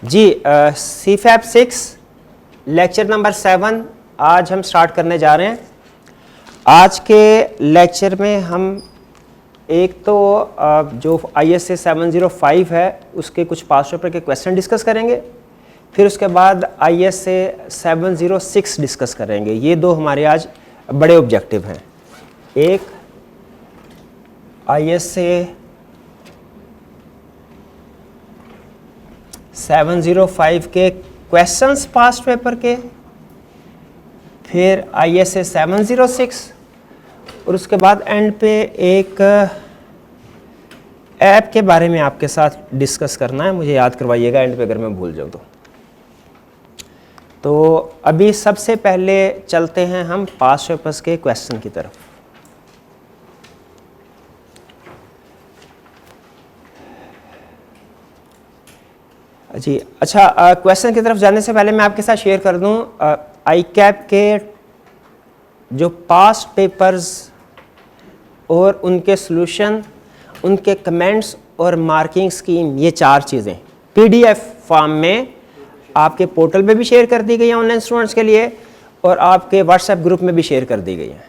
जी CFAP 6 lecture number 7 आज हम start करने जा रहे हैं। आज के लेक्चर में हम एक तो जो ISA 705 है उसके कुछ पास्ट पेपर के क्वेश्चन डिस्कस करेंगे, फिर उसके बाद ISA 706 डिस्कस करेंगे। ये दो हमारे आज बड़े ऑब्जेक्टिव हैं। एक ISA 705 के क्वेश्चंस पास्ट पेपर के, फिर ISA 706 और उसके बाद एंड पे एक ऐप के बारे में आपके साथ डिस्कस करना है। मुझे याद करवाइएगा एंड पे अगर मैं भूल जाऊँ तो अभी सबसे पहले चलते हैं हम पास्ट पेपर्स के क्वेश्चन की तरफ। जी अच्छा, क्वेश्चन की तरफ जाने से पहले मैं आपके साथ शेयर कर दूं ICAP के जो पास्ट पेपर्स और उनके सॉल्यूशन, उनके कमेंट्स और मार्किंग स्कीम, ये चार चीज़ें PDF फॉर्म में आपके पोर्टल पे भी शेयर कर दी गई है ऑनलाइन स्टूडेंट्स के लिए, और आपके व्हाट्सएप ग्रुप में भी शेयर कर दी गई है।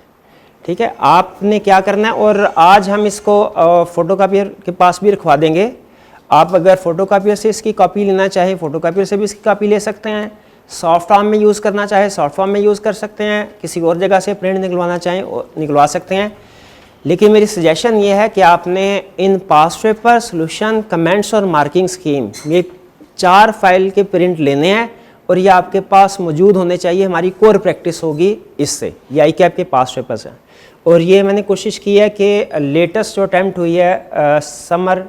ठीक है, आपने क्या करना है, और आज हम इसको फोटोकॉपियर के पास भी रखवा देंगे। आप अगर फोटोकॉपियर से इसकी कॉपी लेना चाहें, फोटोकॉपियर से भी इसकी कॉपी ले सकते हैं। सॉफ्ट फॉर्म में यूज़ करना चाहे सॉफ्ट फॉर्म में यूज़ कर सकते हैं। किसी और जगह से प्रिंट निकलवाना चाहें निकलवा सकते हैं। लेकिन मेरी सजेशन ये है कि आपने in past paper, solution, comments और मार्किंग स्कीम, ये 4 फाइल के प्रिंट लेने हैं और ये आपके पास मौजूद होने चाहिए। हमारी कोर प्रैक्टिस होगी इससे। ये ICAP के पास्ट पेपर्स हैं और ये मैंने कोशिश की है कि लेटेस्ट जो अटैम्प्ट हुई है समर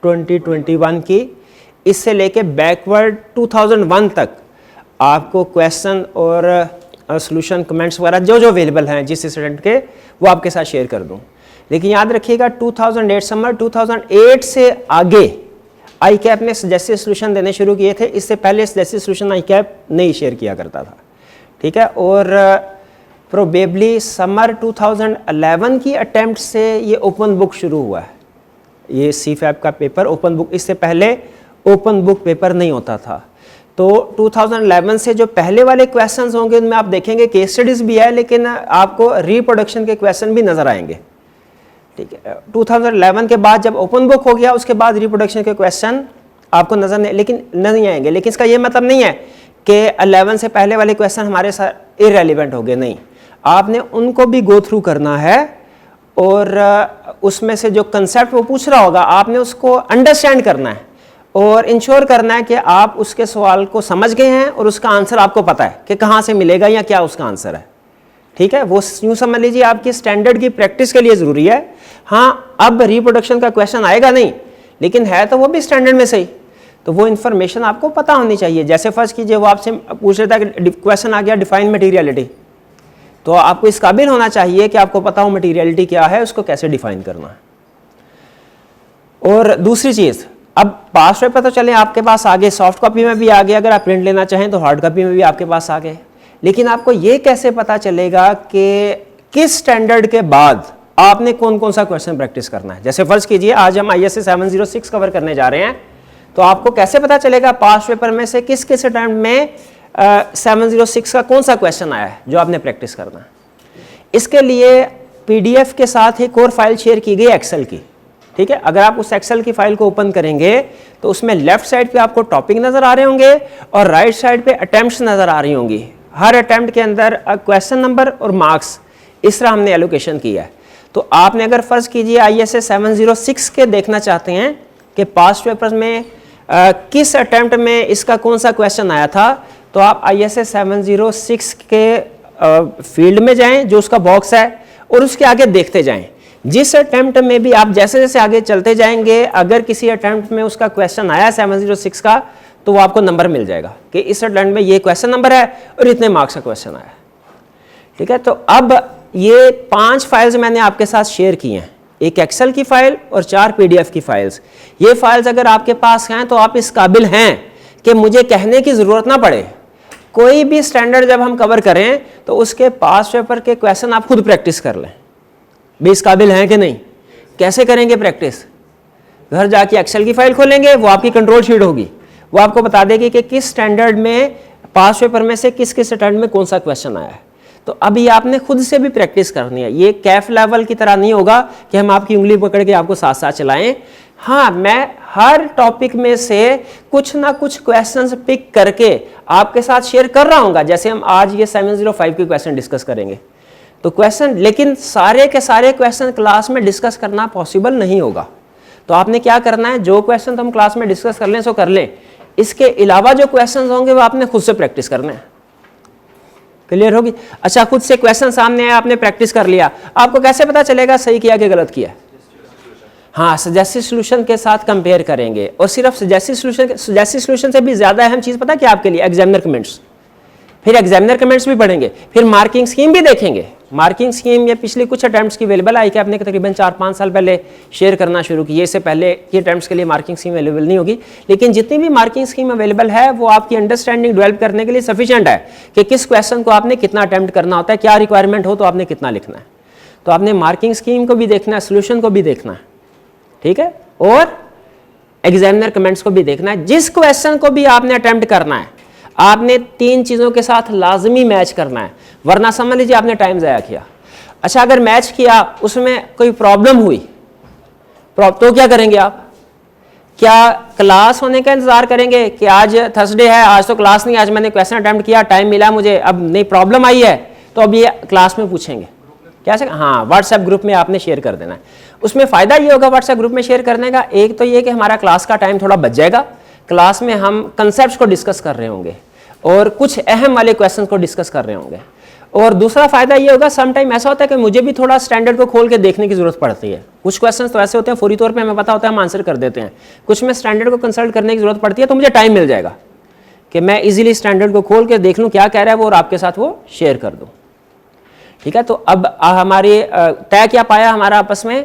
2021 की, इससे लेके बैकवर्ड 2001 तक आपको क्वेश्चन और सॉल्यूशन, कमेंट्स वगैरह जो जो अवेलेबल हैं जिस स्टूडेंट के, वो आपके साथ शेयर कर दूं। लेकिन याद रखिएगा 2008 समर 2008 से आगे ICAP ने सजेस्टिव सॉल्यूशन देने शुरू किए थे। इससे पहले सजेस्टिव सॉल्यूशन ICAP नहीं शेयर किया करता था। ठीक है, और प्रोबेबली समर 2011 की अटेम्प्ट से ये ओपन बुक शुरू हुआ है। ये CFAP का पेपर ओपन बुक, इससे पहले ओपन बुक पेपर नहीं होता था। तो 2011 से जो पहले वाले क्वेश्चंस होंगे उनमें आप देखेंगे केस स्टडीज भी है, लेकिन आपको रिप्रोडक्शन के क्वेश्चन भी नजर आएंगे। ठीक है, 2011 के बाद जब ओपन बुक हो गया उसके बाद रिप्रोडक्शन के क्वेश्चन आपको नजर नहीं आएंगे। लेकिन इसका ये मतलब नहीं है कि 11 से पहले वाले क्वेश्चन हमारे साथ इररेलेवेंट हो गए, नहीं। आपने उनको भी गो थ्रू करना है और उसमें से जो कंसेप्ट वो पूछ रहा होगा आपने उसको अंडरस्टैंड करना है और इंश्योर करना है कि आप उसके सवाल को समझ गए हैं और उसका आंसर आपको पता है कि कहाँ से मिलेगा या क्या उसका आंसर है। ठीक है, वो यूँ समझ लीजिए आपकी स्टैंडर्ड की प्रैक्टिस के लिए ज़रूरी है। हाँ, अब रिप्रोडक्शन का क्वेश्चन आएगा नहीं, लेकिन है तो वो भी स्टैंडर्ड में सही, तो वो इन्फॉर्मेशन आपको पता होनी चाहिए। जैसे फर्स्ट कीजिए वो आपसे पूछ रहा था कि क्वेश्चन आ गया डिफाइन मटीरियलिटी, तो आपको इस काबिल होना चाहिए कि आपको पता हो मटीरियलिटी क्या है, उसको कैसे डिफाइन करना है। और दूसरी चीज़, अब पास्ट पेपर तो चले आपके पास आगे, सॉफ्ट कॉपी में भी आ गए, अगर आप प्रिंट लेना चाहें तो हार्ड कॉपी में भी आपके पास आ गए। लेकिन आपको ये कैसे पता चलेगा कि किस स्टैंडर्ड के बाद आपने कौन कौन सा क्वेश्चन प्रैक्टिस करना है। जैसे फर्ज कीजिए आज हम ISA 706 कवर करने जा रहे हैं, तो आपको कैसे पता चलेगा पास्ट पेपर में से किस किस अटेम्प्ट में 706 का कौन सा क्वेश्चन आया है जो आपने प्रैक्टिस करना है। इसके लिए PDF के साथ एक और फाइल शेयर की गई एक्सेल की। ठीक है, अगर आप उस एक्सेल की फाइल को ओपन करेंगे तो उसमें लेफ्ट साइड पे आपको टॉपिक नजर आ रहे होंगे और राइट साइड पे अटेम्प्ट्स नजर आ रही होंगी। हर अटेम्प्ट के अंदर क्वेश्चन नंबर और मार्क्स, इस तरह हमने एलोकेशन किया है। तो आपने अगर फर्ज कीजिए ISA 706 के देखना चाहते हैं कि पास्ट पेपर में किस अटेम्प्ट में इसका कौन सा क्वेश्चन आया था, तो आप ISA 706 के फील्ड में जाएं जो उसका बॉक्स है और उसके आगे देखते जाएं। जिस अटेम्प्ट में भी आप जैसे जैसे आगे चलते जाएंगे, अगर किसी अटेम्प्ट में उसका क्वेश्चन आया 706 का, तो वो आपको नंबर मिल जाएगा कि इस अटेम्प्ट में ये क्वेश्चन नंबर है और इतने मार्क्स का क्वेश्चन आया है। ठीक है, तो अब ये 5 फाइल्स मैंने आपके साथ शेयर की हैं, एक एक्सेल की फाइल और 4 PDF की फाइल्स। ये फाइल्स अगर आपके पास हैं तो आप इस काबिल हैं कि मुझे कहने की जरूरत ना पड़े। कोई भी स्टैंडर्ड जब हम कवर करें तो उसके पास्ट पेपर के क्वेश्चन आप खुद प्रैक्टिस कर लें, भी इस काबिल हैं कि नहीं। कैसे करेंगे प्रैक्टिस? घर जाके एक्सेल की फाइल खोलेंगे, वो आपकी कंट्रोल शीट होगी, वो आपको बता देगी कि किस स्टैंडर्ड में पास पेपर में से किस किस स्टैंडर्ड में कौन सा क्वेश्चन आया है। तो अब ये आपने खुद से भी प्रैक्टिस करनी है, ये कैफ लेवल की तरह नहीं होगा कि हम आपकी उंगली पकड़ के आपको साथ साथ चलाएं। हाँ, मैं हर टॉपिक में से कुछ ना कुछ क्वेश्चंस पिक करके आपके साथ शेयर कर रहा हूँ। जैसे हम आज ये 705 के क्वेश्चन डिस्कस करेंगे, तो क्वेश्चन, लेकिन सारे के सारे क्वेश्चन क्लास में डिस्कस करना पॉसिबल नहीं होगा। तो आपने क्या करना है, जो क्वेश्चन हम क्लास में डिस्कस कर लें सो कर लें, इसके अलावा जो क्वेश्चन होंगे वो आपने खुद से प्रैक्टिस करना है। क्लियर होगी? अच्छा, खुद से क्वेश्चन सामने आया, आपने प्रैक्टिस कर लिया, आपको कैसे पता चलेगा सही किया कि गलत किया? हाँ, सजेस्टिव सॉल्यूशन के साथ कंपेयर करेंगे। और सिर्फ सजेस्टिव सॉल्यूशन से भी ज्यादा अहम चीज पता क्या आपके लिए? Examiner comments. फिर एग्जामिनर कमेंट्स भी पढ़ेंगे, फिर मार्किंग स्कीम भी देखेंगे। मार्किंग स्कीम ये पिछले कुछ अटेम्प्ट्स की अवेलेबल आई कि आपने तकरीबन 4-5 साल पहले शेयर करना शुरू की। इससे पहले ये अटेम्प्ट्स के लिए मार्किंग स्कीम अवेलेबल नहीं होगी, लेकिन जितनी भी मार्किंग स्कीम अवेलेबल है वो आपकी अंडरस्टैंडिंग डेवलप करने के लिए सफिशिएंट है कि किस क्वेश्चन को आपने कितना अटेम्प्ट करना होता है, क्या रिक्वायरमेंट हो तो आपने कितना लिखना है। तो आपने मार्किंग स्कीम को भी देखना है, सोल्यूशन को भी देखना है, ठीक है, और एग्जामिनर कमेंट्स को भी देखना है। जिस क्वेश्चन को भी आपने अटेम्प्ट करना है, आपने 3 चीजों के साथ लाजमी मैच करना है, वरना समझ लीजिए आपने टाइम जाया किया। अच्छा, अगर मैच किया, उसमें कोई प्रॉब्लम हुई, तो क्या करेंगे आप? क्या क्लास होने का इंतजार करेंगे कि आज थर्सडे है, आज तो क्लास नहीं, आज मैंने क्वेश्चन अटेम्प्ट किया, टाइम मिला मुझे, अब नहीं प्रॉब्लम आई है तो अब ये क्लास में पूछेंगे कैसे? हाँ, व्हाट्सएप ग्रुप में आपने शेयर कर देना है। उसमें फायदा ये होगा व्हाट्सएप ग्रुप में शेयर करने का, एक तो ये कि हमारा क्लास का टाइम थोड़ा बच जाएगा, क्लास में हम कंसेप्ट्स को डिस्कस कर रहे होंगे और कुछ अहम वाले क्वेश्चन को डिस्कस कर रहे होंगे। और दूसरा फायदा ये होगा, सम टाइम ऐसा होता है कि मुझे भी थोड़ा स्टैंडर्ड को खोल के देखने की जरूरत पड़ती है। कुछ क्वेश्चन तो ऐसे होते हैं फौरी तौर पे हमें पता होता है, हम आंसर कर देते हैं, कुछ में स्टैंडर्ड को कंसल्ट करने की जरूरत पड़ती है, तो मुझे टाइम मिल जाएगा कि मैं इजीली स्टैंडर्ड को खोल के देख लूँ क्या कह रहा है वो, और आपके साथ वो शेयर कर दूँ। ठीक है, तो अब हमारी तय क्या पाया हमारा आपस में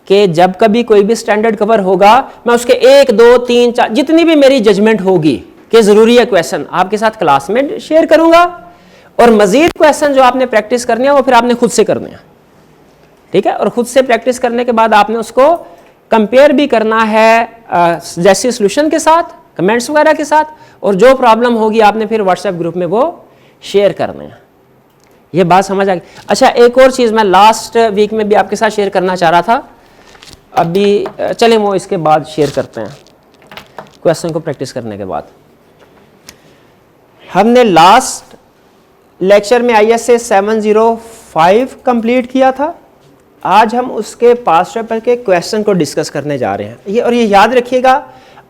कि जब कभी कोई भी स्टैंडर्ड कवर होगा, मैं उसके 1, 2, 3, 4 जितनी भी मेरी जजमेंट होगी कि जरूरी है क्वेश्चन, आपके साथ क्लास में शेयर करूंगा। और मजीद क्वेश्चन जो आपने प्रैक्टिस करनी है वो फिर आपने खुद से करने हैं, ठीक है। और खुद से प्रैक्टिस करने के बाद आपने उसको कंपेयर भी करना है जैसे सॉल्यूशन के साथ, कमेंट्स वगैरह के साथ, और जो प्रॉब्लम होगी आपने फिर व्हाट्सएप ग्रुप में वो शेयर करने हैं। ये बात समझ आ गई? अच्छा, एक और चीज़ मैं लास्ट वीक में भी आपके साथ शेयर करना चाह रहा था, अभी चलें वो इसके बाद शेयर करते हैं। क्वेश्चन को प्रैक्टिस करने के बाद हमने लास्ट लेक्चर में ISA 705 कंप्लीट किया था। आज हम उसके पास्ट पेपर के क्वेश्चन को डिस्कस करने जा रहे हैं। और ये याद रखिएगा,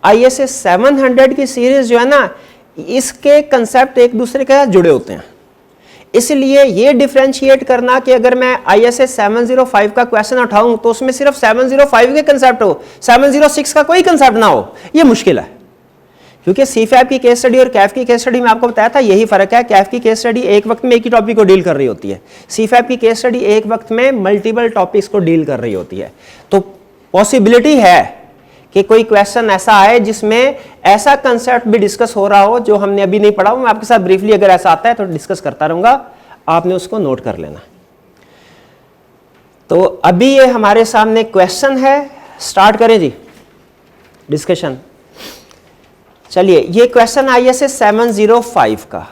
ISA 700 की सीरीज जो है ना, इसके कंसेप्ट एक दूसरे के साथ जुड़े होते हैं। इसलिए ये डिफरेंशिएट करना कि अगर मैं ISA 705 का क्वेश्चन उठाऊं तो उसमें सिर्फ 705 के कंसेप्ट हो, 706 का कोई कंसेप्ट ना हो, ये मुश्किल है। क्योंकि CFAP की केस स्टडी और कैफ की केस स्टडी में आपको बताया था यही फर्क है। कैफ की केस स्टडी एक वक्त में एक ही टॉपिक को डील कर रही होती है, CFAP की केस स्टडी एक वक्त में मल्टीपल टॉपिक्स को डील कर रही होती है। तो पॉसिबिलिटी है कि कोई क्वेश्चन ऐसा आए जिसमें ऐसा कंसेप्ट भी डिस्कस हो रहा हो जो हमने अभी नहीं पढ़ा हो। मैं आपके साथ ब्रीफली अगर ऐसा आता है तो डिस्कस करता रहूंगा, आपने उसको नोट कर लेना। तो अभी ये हमारे सामने क्वेश्चन है, स्टार्ट करें जी डिस्कशन। चलिए, ये क्वेश्चन ISA 705 का।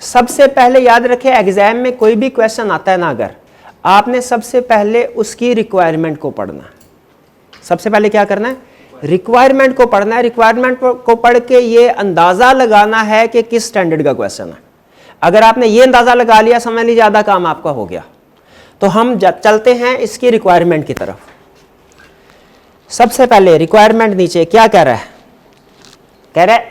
सबसे पहले याद रखें, एग्जाम में कोई भी क्वेश्चन आता है ना, अगर आपने सबसे पहले उसकी रिक्वायरमेंट को पढ़ना है। सबसे पहले क्या करना है? रिक्वायरमेंट को पढ़ना है। रिक्वायरमेंट को पढ़ के ये अंदाजा लगाना है कि किस स्टैंडर्ड का क्वेश्चन है। अगर आपने ये अंदाजा लगा लिया, समझ लीजिए आधा काम आपका हो गया। तो हम चलते हैं इसकी रिक्वायरमेंट की तरफ। सबसे पहले रिक्वायरमेंट नीचे क्या कह रहा है? कह रहा है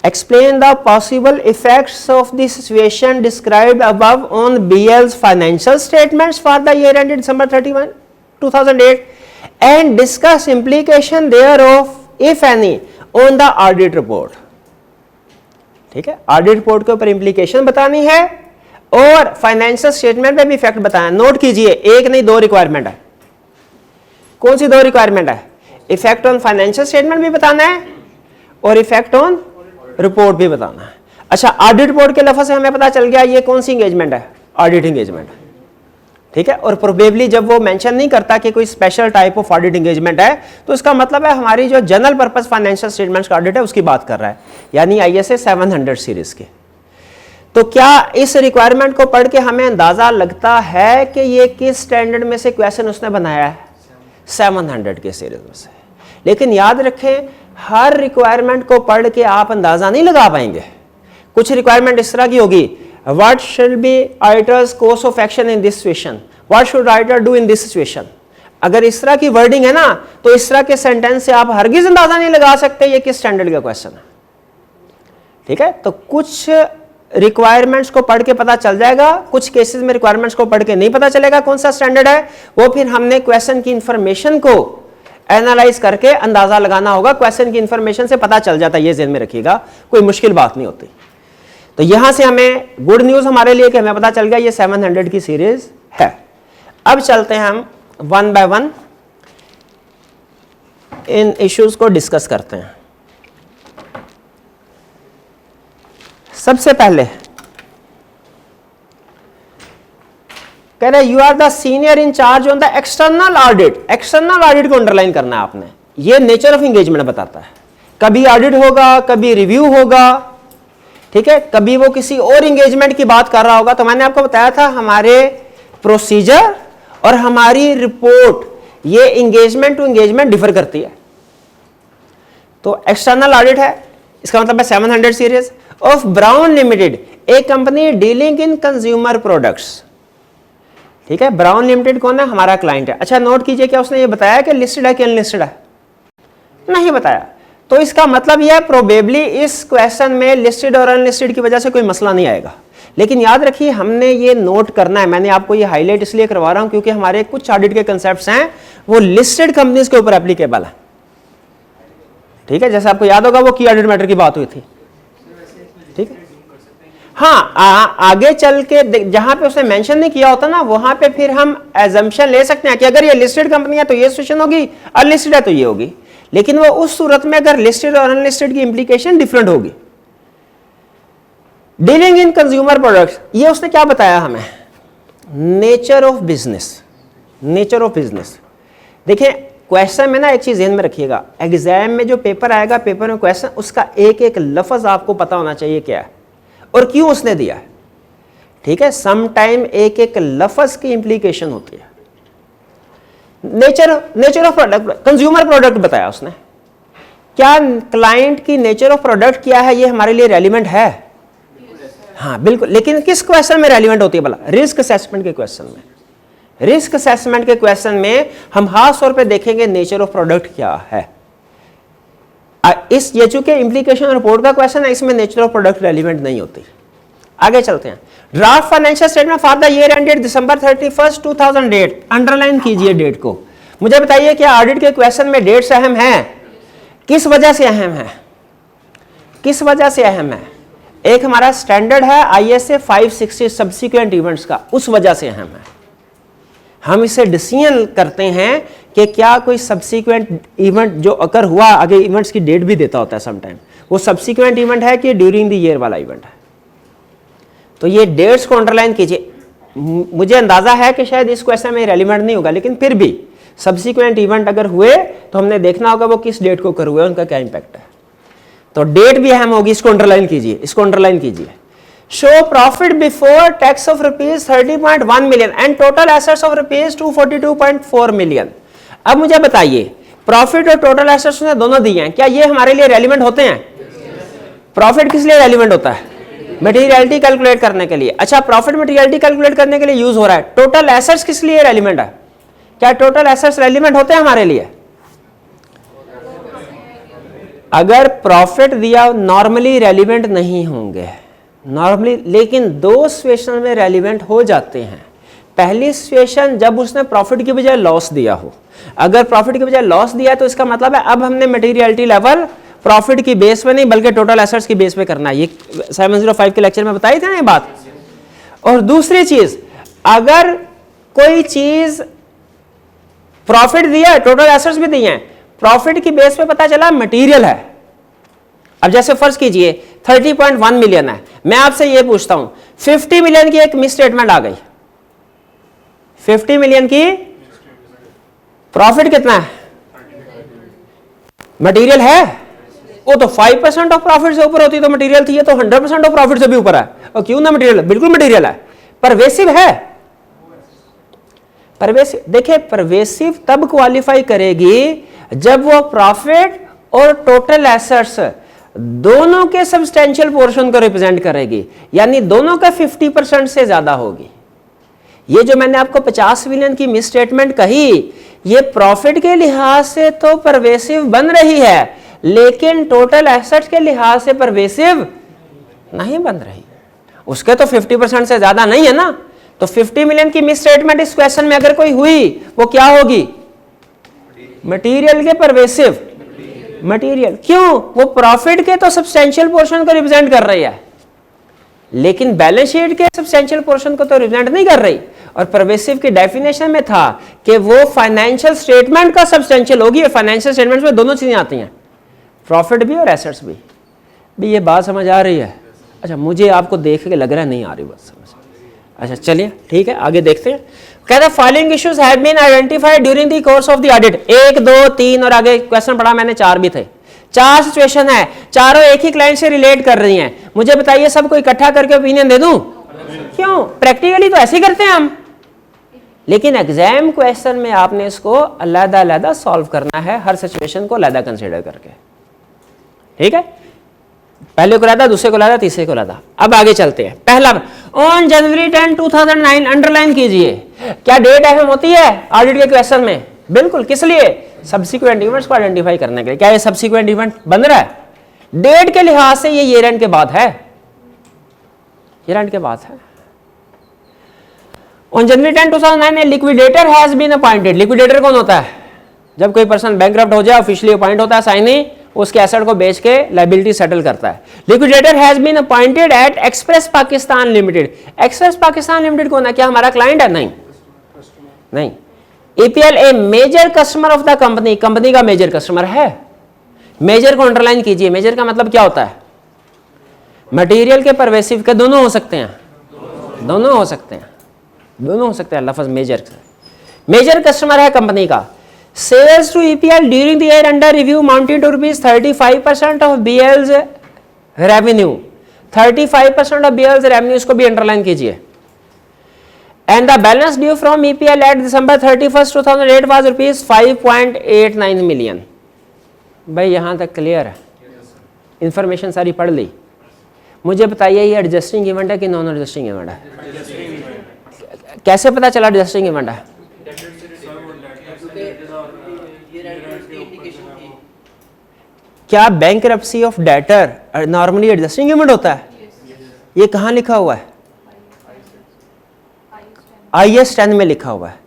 explain the possible effects of the situation described above on BL's financial statements for the year ended December 31, 2008 and discuss implication thereof, if any, on the audit report। ठीक है, ऑडिट रिपोर्ट के ऊपर इंप्लीकेशन बतानी है और financial statement में भी effect बताना। नोट कीजिए, एक नहीं 2 रिक्वायरमेंट है। कौन सी 2 रिक्वायरमेंट है? इफेक्ट ऑन फाइनेंशियल स्टेटमेंट भी बताना है और इफेक्ट ऑन रिपोर्ट भी बताना है। अच्छा, ऑडिट रिपोर्ट के लफ्ज से हमें पता चल गया ये कौन सी एंगेजमेंट है? Audit engagement. ठीक है। और प्रोबेबली जब वो मेंशन नहीं करता कि कोई special type of audit engagement है, तो इसका मतलब है हमारी जो जनरल पर्पस फाइनेंशियल स्टेटमेंट्स का ऑडिट है उसकी बात कर रहा है, यानी ISA 700 सीरीज के। तो क्या इस रिक्वायरमेंट को पढ़ के हमें अंदाजा लगता है कि ये किस स्टैंडर्ड में से क्वेश्चन उसने बनाया है? 700 के सीरीज में से। लेकिन याद रखें, हर रिक्वायरमेंट को पढ़ के आप अंदाजा नहीं लगा पाएंगे। कुछ रिक्वायरमेंट इस तरह की होगी, what should be auditors course of action in this situation, what should auditor do in this situation. अगर इस तरह की वर्डिंग है ना, तो इस तरह के सेंटेंस से आप हरगिज अंदाजा नहीं लगा सकते ये किस स्टैंडर्ड का क्वेश्चन है। ठीक है, तो कुछ रिक्वायरमेंट्स को पढ़ के पता चल जाएगा, कुछ केसेस में रिक्वायरमेंट्स को पढ़ के नहीं पता चलेगा कौन सा स्टैंडर्ड है। वो फिर हमने क्वेश्चन की इंफॉर्मेशन को एनालाइज करके अंदाजा लगाना होगा। क्वेश्चन की इंफॉर्मेशन से पता चल जाता है, ये ध्यान में रखिएगा, कोई मुश्किल बात नहीं होती। तो यहां से हमें गुड न्यूज हमारे लिए कि हमें पता चल गया ये 700 की सीरीज है। अब चलते हैं हम वन बाय वन इन इश्यूज को डिस्कस करते हैं। सबसे पहले कह रहे you are the senior in charge on the external audit. External audit को अंडरलाइन करना है आपने। ये नेचर ऑफ एंगेजमेंट बताता है, कभी ऑडिट होगा, कभी रिव्यू होगा, ठीक है, कभी वो किसी और एंगेजमेंट की बात कर रहा होगा। तो मैंने आपको बताया था हमारे प्रोसीजर और हमारी रिपोर्ट ये एंगेजमेंट टू एंगेजमेंट डिफर करती है। तो एक्सटर्नल ऑडिट है, इसका मतलब है 700 series of brown limited, A company dealing in consumer products. ठीक है, ब्राउन लिमिटेड कौन है? हमारा क्लाइंट है। अच्छा नोट कीजिए, क्या उसने ये बताया कि लिस्टेड है कि अनलिस्टेड है? नहीं बताया। तो इसका मतलब यह है प्रोबेबली इस क्वेश्चन में लिस्टेड और अनलिस्टेड की वजह से कोई मसला नहीं आएगा। लेकिन याद रखिए हमने ये नोट करना है। मैंने आपको ये हाईलाइट इसलिए करवा रहा हूं क्योंकि हमारे कुछ ऑडिट के कंसेप्ट्स हैं वो लिस्टेड कंपनीज के ऊपर एप्लीकेबल है। ठीक है, जैसे आपको याद होगा वो की ऑडिट मैटर की बात हुई थी। ठीक है, हाँ, आगे चल के जहां पे उसने मेंशन नहीं किया होता ना, वहां पे फिर हम एजम्पशन ले सकते हैं कि अगर ये लिस्टेड कंपनी है तो ये सिचुएशन होगी, अनलिस्टेड है तो ये होगी। लेकिन वो उस सूरत में अगर लिस्टेड और अनलिस्टेड की इंप्लीकेशन डिफरेंट होगी। डीलिंग इन कंज्यूमर प्रोडक्ट्स, ये उसने क्या बताया हमें? Nature of business. Nature of business देखिए, क्वेश्चन में ना एक चीज ध्यान में रखिएगा, एग्जाम में जो पेपर आएगा, पेपर में क्वेश्चन, उसका एक एक लफ्ज आपको पता होना चाहिए क्या है और क्यों उसने दिया है। ठीक है, सम टाइम एक एक लफ्ज की इंप्लीकेशन होती है। Nature of product, consumer product बताया उसने। क्या क्लाइंट की नेचर ऑफ प्रोडक्ट क्या है ये हमारे लिए रेलिवेंट है? हाँ बिल्कुल। लेकिन किस क्वेश्चन में रेलिवेंट होती है भला? रिस्क असेसमेंट के क्वेश्चन में। रिस्क असेसमेंट के क्वेश्चन में हम खास तौर पे देखेंगे नेचर ऑफ प्रोडक्ट क्या है। इस ये चूंकि इंप्लीकेशन रिपोर्ट का क्वेश्चन है, इसमें नेचर ऑफ प्रोडक्ट रेलिवेंट नहीं होती। आगे चलते हैं। Draft financial statement for the year ended December 31, 2008। Underline कीजिए डेट को। मुझे बताइए क्या ऑडिट के क्वेश्चन में डेट्स अहम हैं? किस वजह से अहम है? किस वजह से अहम है? एक हमारा स्टैंडर्ड है ISA 560 सब्सिक्वेंट इवेंट्स का, उस वजह से अहम है। हम इसे डिसीजन करते हैं कि क्या कोई सब्सिक्वेंट इवेंट जो अकर हुआ, आगे इवेंट्स की डेट भी देता होता है समटाइम, वो सब्सिक्वेंट इवेंट है कि ड्यूरिंग द ईयर वाला इवेंट है। तो ये डेट्स को अंडरलाइन कीजिए। मुझे अंदाजा है कि शायद इस क्वेश्चन में रेलिवेंट नहीं होगा, लेकिन फिर भी सब्सिक्वेंट इवेंट अगर हुए तो हमने देखना होगा वो किस डेट को कर हुए, उनका क्या इंपैक्ट है। तो डेट भी अहम होगी, इसको अंडरलाइन कीजिए, इसको अंडरलाइन कीजिए। Show profit before tax of ₹30.1 million and total assets of ₹242.4 million. अब मुझे बताइए, प्रॉफिट और टोटल एसेट्स ने दोनों दिए हैं, क्या ये हमारे लिए रेलिवेंट होते हैं? प्रॉफिट किस लिए रेलिवेंट होता है? मटेरियलिटी कैलकुलेट करने के लिए। अच्छा, प्रॉफिट मटेरियलिटी कैलकुलेट करने के लिए यूज हो रहा है। टोटल एसेट्स किस लिए रेलिवेंट है? क्या टोटल एसेट्स रेलिवेंट होते हैं हमारे लिए? अगर प्रॉफिट दिया नॉर्मली रेलिवेंट नहीं होंगे नॉर्मली, लेकिन दो सिचुएशन में रेलिवेंट हो जाते हैं। पहली सिचुएशन जब उसने प्रॉफिट की बजाय लॉस दिया हो। अगर प्रॉफिट की बजाय लॉस दिया है तो इसका मतलब है अब हमने मटेरियलिटी लेवल प्रॉफिट की बेस पे नहीं बल्कि टोटल एसेट्स की बेस पे करना है। ये 705 के लेक्चर में बताई थी ना ये बात। और दूसरी चीज, अगर कोई चीज प्रॉफिट दिया है, टोटल एसेट्स भी दिए हैं, प्रॉफिट की बेस पे पता चला मटेरियल है। अब जैसे फर्ज कीजिए 30.1 मिलियन है, मैं आपसे ये पूछता हूं 50 मिलियन की एक मिस स्टेटमेंट आ गई, 50 मिलियन की प्रॉफिट कितना है? मटेरियल है वो तो 5% ऑफ प्रॉफिट से ऊपर होती तो मटेरियल थी, ये तो 100% ऑफ प्रॉफिट से भी ऊपर है। और क्यों ना मटेरियल, बिल्कुल मटेरियल है, परवेसिव है। परवेसिव देखिए, परवेसिव तब क्वालिफाई करेगी जब वो प्रॉफिट और टोटल एसेट्स दोनों के सब्सटेंशियल पोर्शन को रिप्रेजेंट करेगी, यानी दोनों का 50% से ज्यादा होगी। ये जो मैंने आपको 50 मिलियन की मिस स्टेटमेंट कही, ये प्रॉफिट के लिहाज से तो परवेसिव बन रही है, लेकिन टोटल एसेट्स के लिहाज से परवेसिव नहीं बन रही। उसके तो 50% से ज्यादा नहीं है ना। तो 50 मिलियन की मिस स्टेटमेंट इस क्वेश्चन में अगर कोई हुई, वो क्या होगी? मटेरियल के परवेसिव मटेरियल। क्यों? वो प्रॉफिट के तो सब्सटेंशियल पोर्शन को रिप्रेजेंट कर रही है, लेकिन बैलेंस शीट के सब्सटेंशियल पोर्शन को तो रिप्रेजेंट नहीं कर रही। और परवेसिव की डेफिनेशन में था कि वो फाइनेंशियल स्टेटमेंट का सब्सटेंशियल होगी। फाइनेंशियल स्टेटमेंट में दोनों चीजें आती हैं, प्रॉफिट भी और एसेट्स भी। भी ये बात समझ आ रही है? अच्छा, मुझे आपको देख के लग रहा है नहीं आ रही बात समझ। अच्छा चलिए ठीक है, आगे देखते हैं। कहता following issues have been identified during the course of the audit. 1, 2, 3 और आगे क्वेश्चन पढ़ा मैंने 4 भी थे। 4 सिचुएशन है, चारों एक ही क्लाइंट से रिलेट कर रही हैं। मुझे बताइए सबको इकट्ठा करके ओपिनियन दे दूं? क्यों? प्रैक्टिकली तो ऐसे ही करते हैं हम, लेकिन एग्जाम क्वेश्चन में आपने इसको अलग अलग सॉल्व करना है, हर सिचुएशन को अलग कंसिडर करके। ठीक है, पहले को लादा, दूसरे को लादा, तीसरे को लादा। अब आगे चलते हैं। पहला, ऑन जनवरी 10, 2009, अंडरलाइन कीजिए। क्या डेट अहम होती है ऑडिट के क्वेश्चन में? बिल्कुल। किस लिए? सब्सिक्वेंट इवेंट्स को आइडेंटिफाई करने के लिए। क्या ये सब्सिक्वेंट इवेंट बन रहा है? डेट के लिहाज से ये ईयर एंड के बाद है, ईयर एंड के बाद है। On January 10, 2009 a liquidator has been appointed. Liquidator कौन होता है? जब कोई पर्सन बैंकरप्ट हो जाए, ऑफिशियली अपॉइंट होता है, साइनी उसके एसेट को बेच के लायबिलिटी सेटल करता है। Liquidator has been appointed at Express Pakistan Limited. Express Pakistan Limited कौन है? क्या हमारा क्लाइंट है? नहीं, नहीं। EPL a major customer of the company, company का मेजर कस्टमर है। मेजर को अंडरलाइन कीजिए। मेजर का मतलब क्या होता है? मटेरियल के परवेसिव के दोनों हो सकते हैं, दोनों हो सकते हैं, दोनों हो सकते हैं लफ्ज मेजर। मेजर कस्टमर है कंपनी का। Sales to EPL during the year under review amounting to rupees 35% of BL's revenue. 35% of BL's revenue इसको भी अंडरलाइन कीजिए। And the balance due from EPL at December 31st, 2008 was rupees 5.89 million. भाई यहाँ तक clear है? Information सारी पढ़ ली। मुझे बताइए ये एडजस्टिंग इवेंट है कि नॉन एडजस्टिंग इवेंट है? कैसे पता चला एडजस्टिंग इवेंट है? क्या bankruptcy of debtor normally adjusting event होता है? ये कहाँ लिखा हुआ है? IAS 10 में लिखा हुआ है।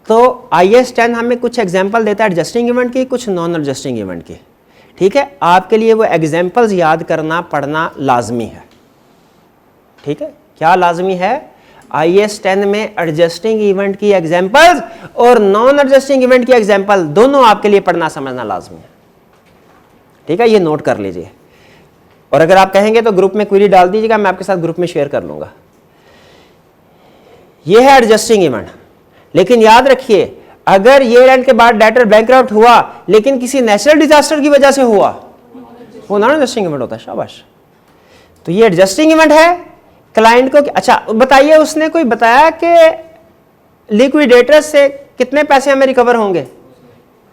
तो IAS 10 हमें कुछ एग्जांपल देता है एडजस्टिंग इवेंट की, कुछ नॉन एडजस्टिंग इवेंट की। ठीक है, आपके लिए वो एग्जांपल्स याद करना पढ़ना लाजमी है। ठीक है, क्या लाजमी है? IAS 10 में एडजस्टिंग इवेंट की एग्जांपल्स और नॉन एडजस्टिंग इवेंट की एग्जांपल दोनों आपके लिए पढ़ना समझना लाजमी है। ठीक है, ये नोट कर लीजिए। और अगर आप कहेंगे तो ग्रुप में क्वेरी डाल दीजिएगा, मैं आपके साथ ग्रुप में शेयर कर लूंगा। ये है एडजस्टिंग इवेंट। लेकिन याद रखिए, अगर ईयर एंड के बाद डेटर बैंकरप्ट हुआ लेकिन किसी नेचुरल डिजास्टर की वजह से हुआ, वो नॉन एडजस्टिंग इवेंट होता है। शाबाश। तो ये एडजस्टिंग इवेंट है। क्लाइंट को अच्छा बताइए, उसने कोई बताया कि लिक्विडेटर से कितने पैसे हमें रिकवर होंगे?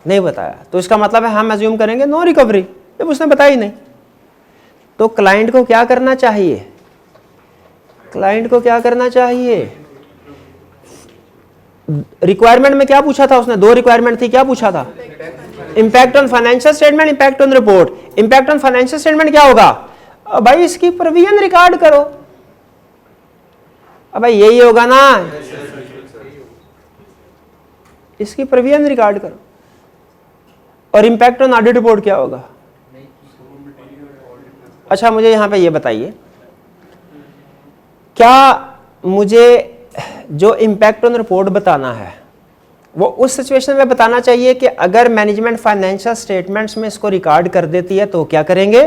नहीं बताया। तो इसका मतलब है हम अज्यूम करेंगे नो रिकवरी, जब उसने बताया ही नहीं। तो क्लाइंट को क्या करना चाहिए? क्लाइंट को क्या करना चाहिए? रिक्वायरमेंट में क्या पूछा था उसने? 2 रिक्वायरमेंट थी। क्या पूछा था? Impact on financial statement, impact on report. Impact on financial statement क्या होगा? भाई इसकी प्रोविजन रिकॉर्ड करो। अब भाई यही होगा ना, इसकी प्रोविजन रिकॉर्ड करो। और इंपैक्ट ऑन ऑडिट रिपोर्ट क्या होगा? अच्छा मुझे यहां पे ये बताइए, क्या मुझे जो इंपैक्ट ऑन रिपोर्ट बताना है वो उस सिचुएशन में बताना चाहिए कि अगर मैनेजमेंट फाइनेंशियल स्टेटमेंट्स में इसको रिकॉर्ड कर देती है तो क्या करेंगे,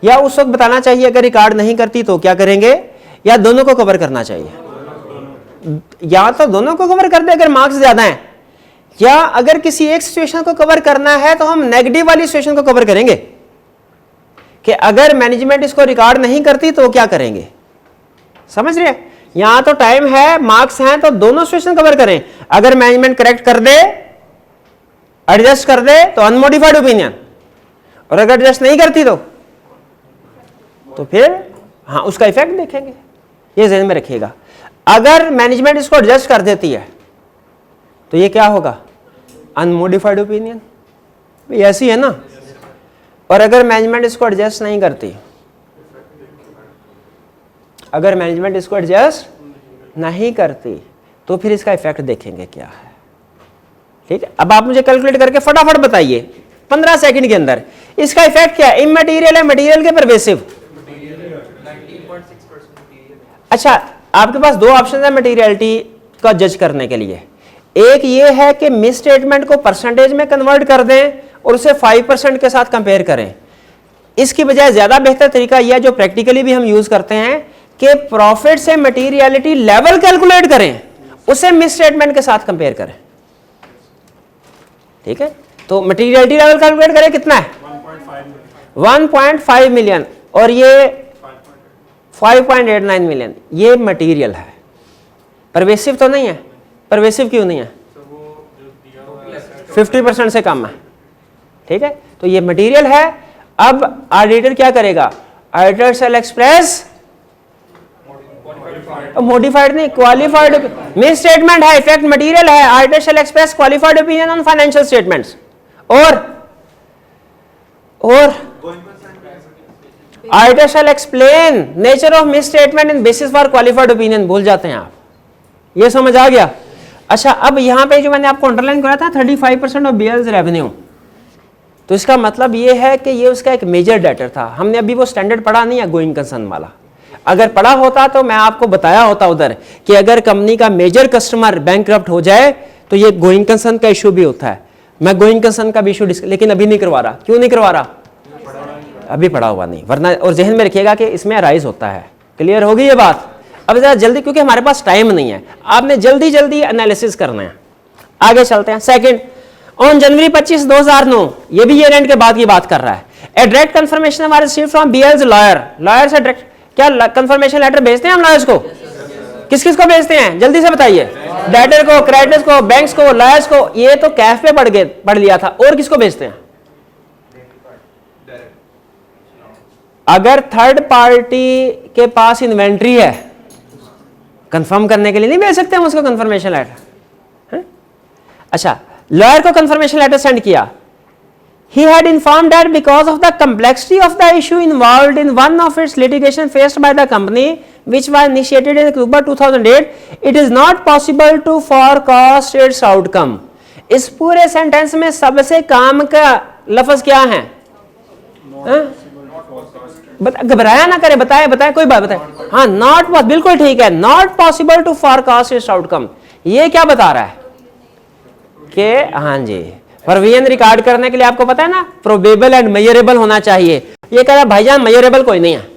या उस वक्त बताना चाहिए अगर रिकॉर्ड नहीं करती तो क्या करेंगे, या दोनों को कवर करना चाहिए? या तो दोनों को कवर कर दे अगर मार्क्स ज्यादा हैं, या अगर किसी एक सिचुएशन को कवर करना है तो हम नेगेटिव वाली सिचुएशन को कवर करेंगे कि अगर मैनेजमेंट इसको रिकॉर्ड नहीं करती तो क्या करेंगे। समझ रहे हैं? यहां तो टाइम है, मार्क्स हैं, तो दोनों सिचुएशन कवर करें। अगर मैनेजमेंट करेक्ट कर दे, एडजस्ट कर दे तो अनमोडिफाइड ओपिनियन, और अगर एडजस्ट नहीं करती तो फिर हाँ उसका इफेक्ट देखेंगे। ये ज़हन में रखिएगा। अगर मैनेजमेंट इसको एडजस्ट कर देती है तो ये क्या होगा? Unmodified opinion. ये ऐसी है ना। और अगर मैनेजमेंट इसको एडजस्ट नहीं करती, अगर मैनेजमेंट इसको एडजस्ट नहीं करती तो फिर इसका इफेक्ट देखेंगे क्या है। ठीक है, अब आप मुझे कैलकुलेट करके फटाफट बताइए 15 सेकंड के अंदर इसका इफेक्ट क्या है। इमटेरियल है, मटेरियल के परवेसिव। अच्छा, आपके पास दो ऑप्शन है मटेरियलिटी का जज करने के लिए। एक ये है कि मिस स्टेटमेंट को परसेंटेज में कन्वर्ट कर दें और उसे 5% के साथ कंपेयर करें। इसकी बजाय ज्यादा बेहतर तरीका यह, जो प्रैक्टिकली भी हम यूज करते हैं, कि प्रॉफिट से मटेरियलिटी लेवल कैलकुलेट करें, उसे मिस स्टेटमेंट के साथ कंपेयर करें। ठीक है, तो मटेरियलिटी लेवल कैलकुलेट करें, कितना है? 1.5 मिलियन, और ये 5.89 मिलियन। ये मटेरियल है, परवेसिव तो नहीं है। परवेसिव क्यों नहीं है? 50% से कम है। ठीक है, तो ये मटेरियल है। अब ऑडिटर क्या करेगा? ऑडिटर शैल एक्सप्रेस मॉडिफाइड नहीं, क्वालिफाइड। मिस स्टेटमेंट है, इफेक्ट मटेरियल है। Auditor shall express qualified opinion on financial statements. और auditor shall explain nature of misstatement in basis for qualified opinion. भूल जाते हैं आप, ये समझ आ गया? अच्छा, अब यहां पे जो मैंने आपको अंडरलाइन करा था 35% ऑफ बीएल's रेवेन्यू, तो इसका मतलब ये है कि ये उसका एक मेजर डेटर था। हमने अभी वो स्टैंडर्ड पढ़ा नहीं है गोइंग कंसर्न वाला। अगर पढ़ा होता तो मैं आपको बताया होता उधर कि अगर कंपनी का मेजर कस्टमर बैंकक्रप्ट हो जाए तो ये गोइंग कंसर्न का इशू भी होता है। मैं गोइंग कंसर्न का भी इशू लेकिन अभी नहीं करवा रहा। क्यों नहीं करवा रहा? अभी पढ़ा हुआ नहीं, वरना। और जहन में रखिएगा कि इसमें राइज होता है। क्लियर होगी ये बात? अब जरा जल्दी, क्योंकि हमारे पास टाइम नहीं है, आपने जल्दी जल्दी एनालिसिस करना है। आगे चलते हैं। सेकंड, ऑन जनवरी 25, 2009, ये भी ईयर एंड के बाद की बात कर रहा है। A direct confirmation was received from BL's lawyer. Lawyer से डायरेक्ट क्या कंफर्मेशन लेटर भेजते हैं हम लॉयर्स को? किस किस को भेजते हैं जल्दी से बताइए? डेटर को, क्रेडिटर्स को, बैंक्स को, लॉयर्स को। ये तो कैफ पे पढ़ लिया था। और किसको भेजते हैं? अगर थर्ड पार्टी के पास इन्वेंट्री है, कंफर्म करने के लिए नहीं भेज सकते हम उसको कंफर्मेशन लेटर। अच्छा, लॉयर को कंफर्मेशन लेटर सेंड किया। He had informed that because of the complexity of the issue involved in one of its litigation faced by the company, which was initiated in October 2008, it is not possible to forecast its outcome. इस पूरे sentence में सबसे काम का लफ्ज क्या है? घबराया ना करे, बताए कोई बात बताए। हाँ, नॉट, बिल्कुल ठीक है, not possible to forecast its outcome. ये क्या बता रहा है कि हाँ जी, प्रोविजन रिकॉर्ड करने के लिए आपको पता है ना, प्रोबेबल एंड मेजरेबल होना चाहिए। ये कह रहा है भाईजान मेजरेबल कोई नहीं है,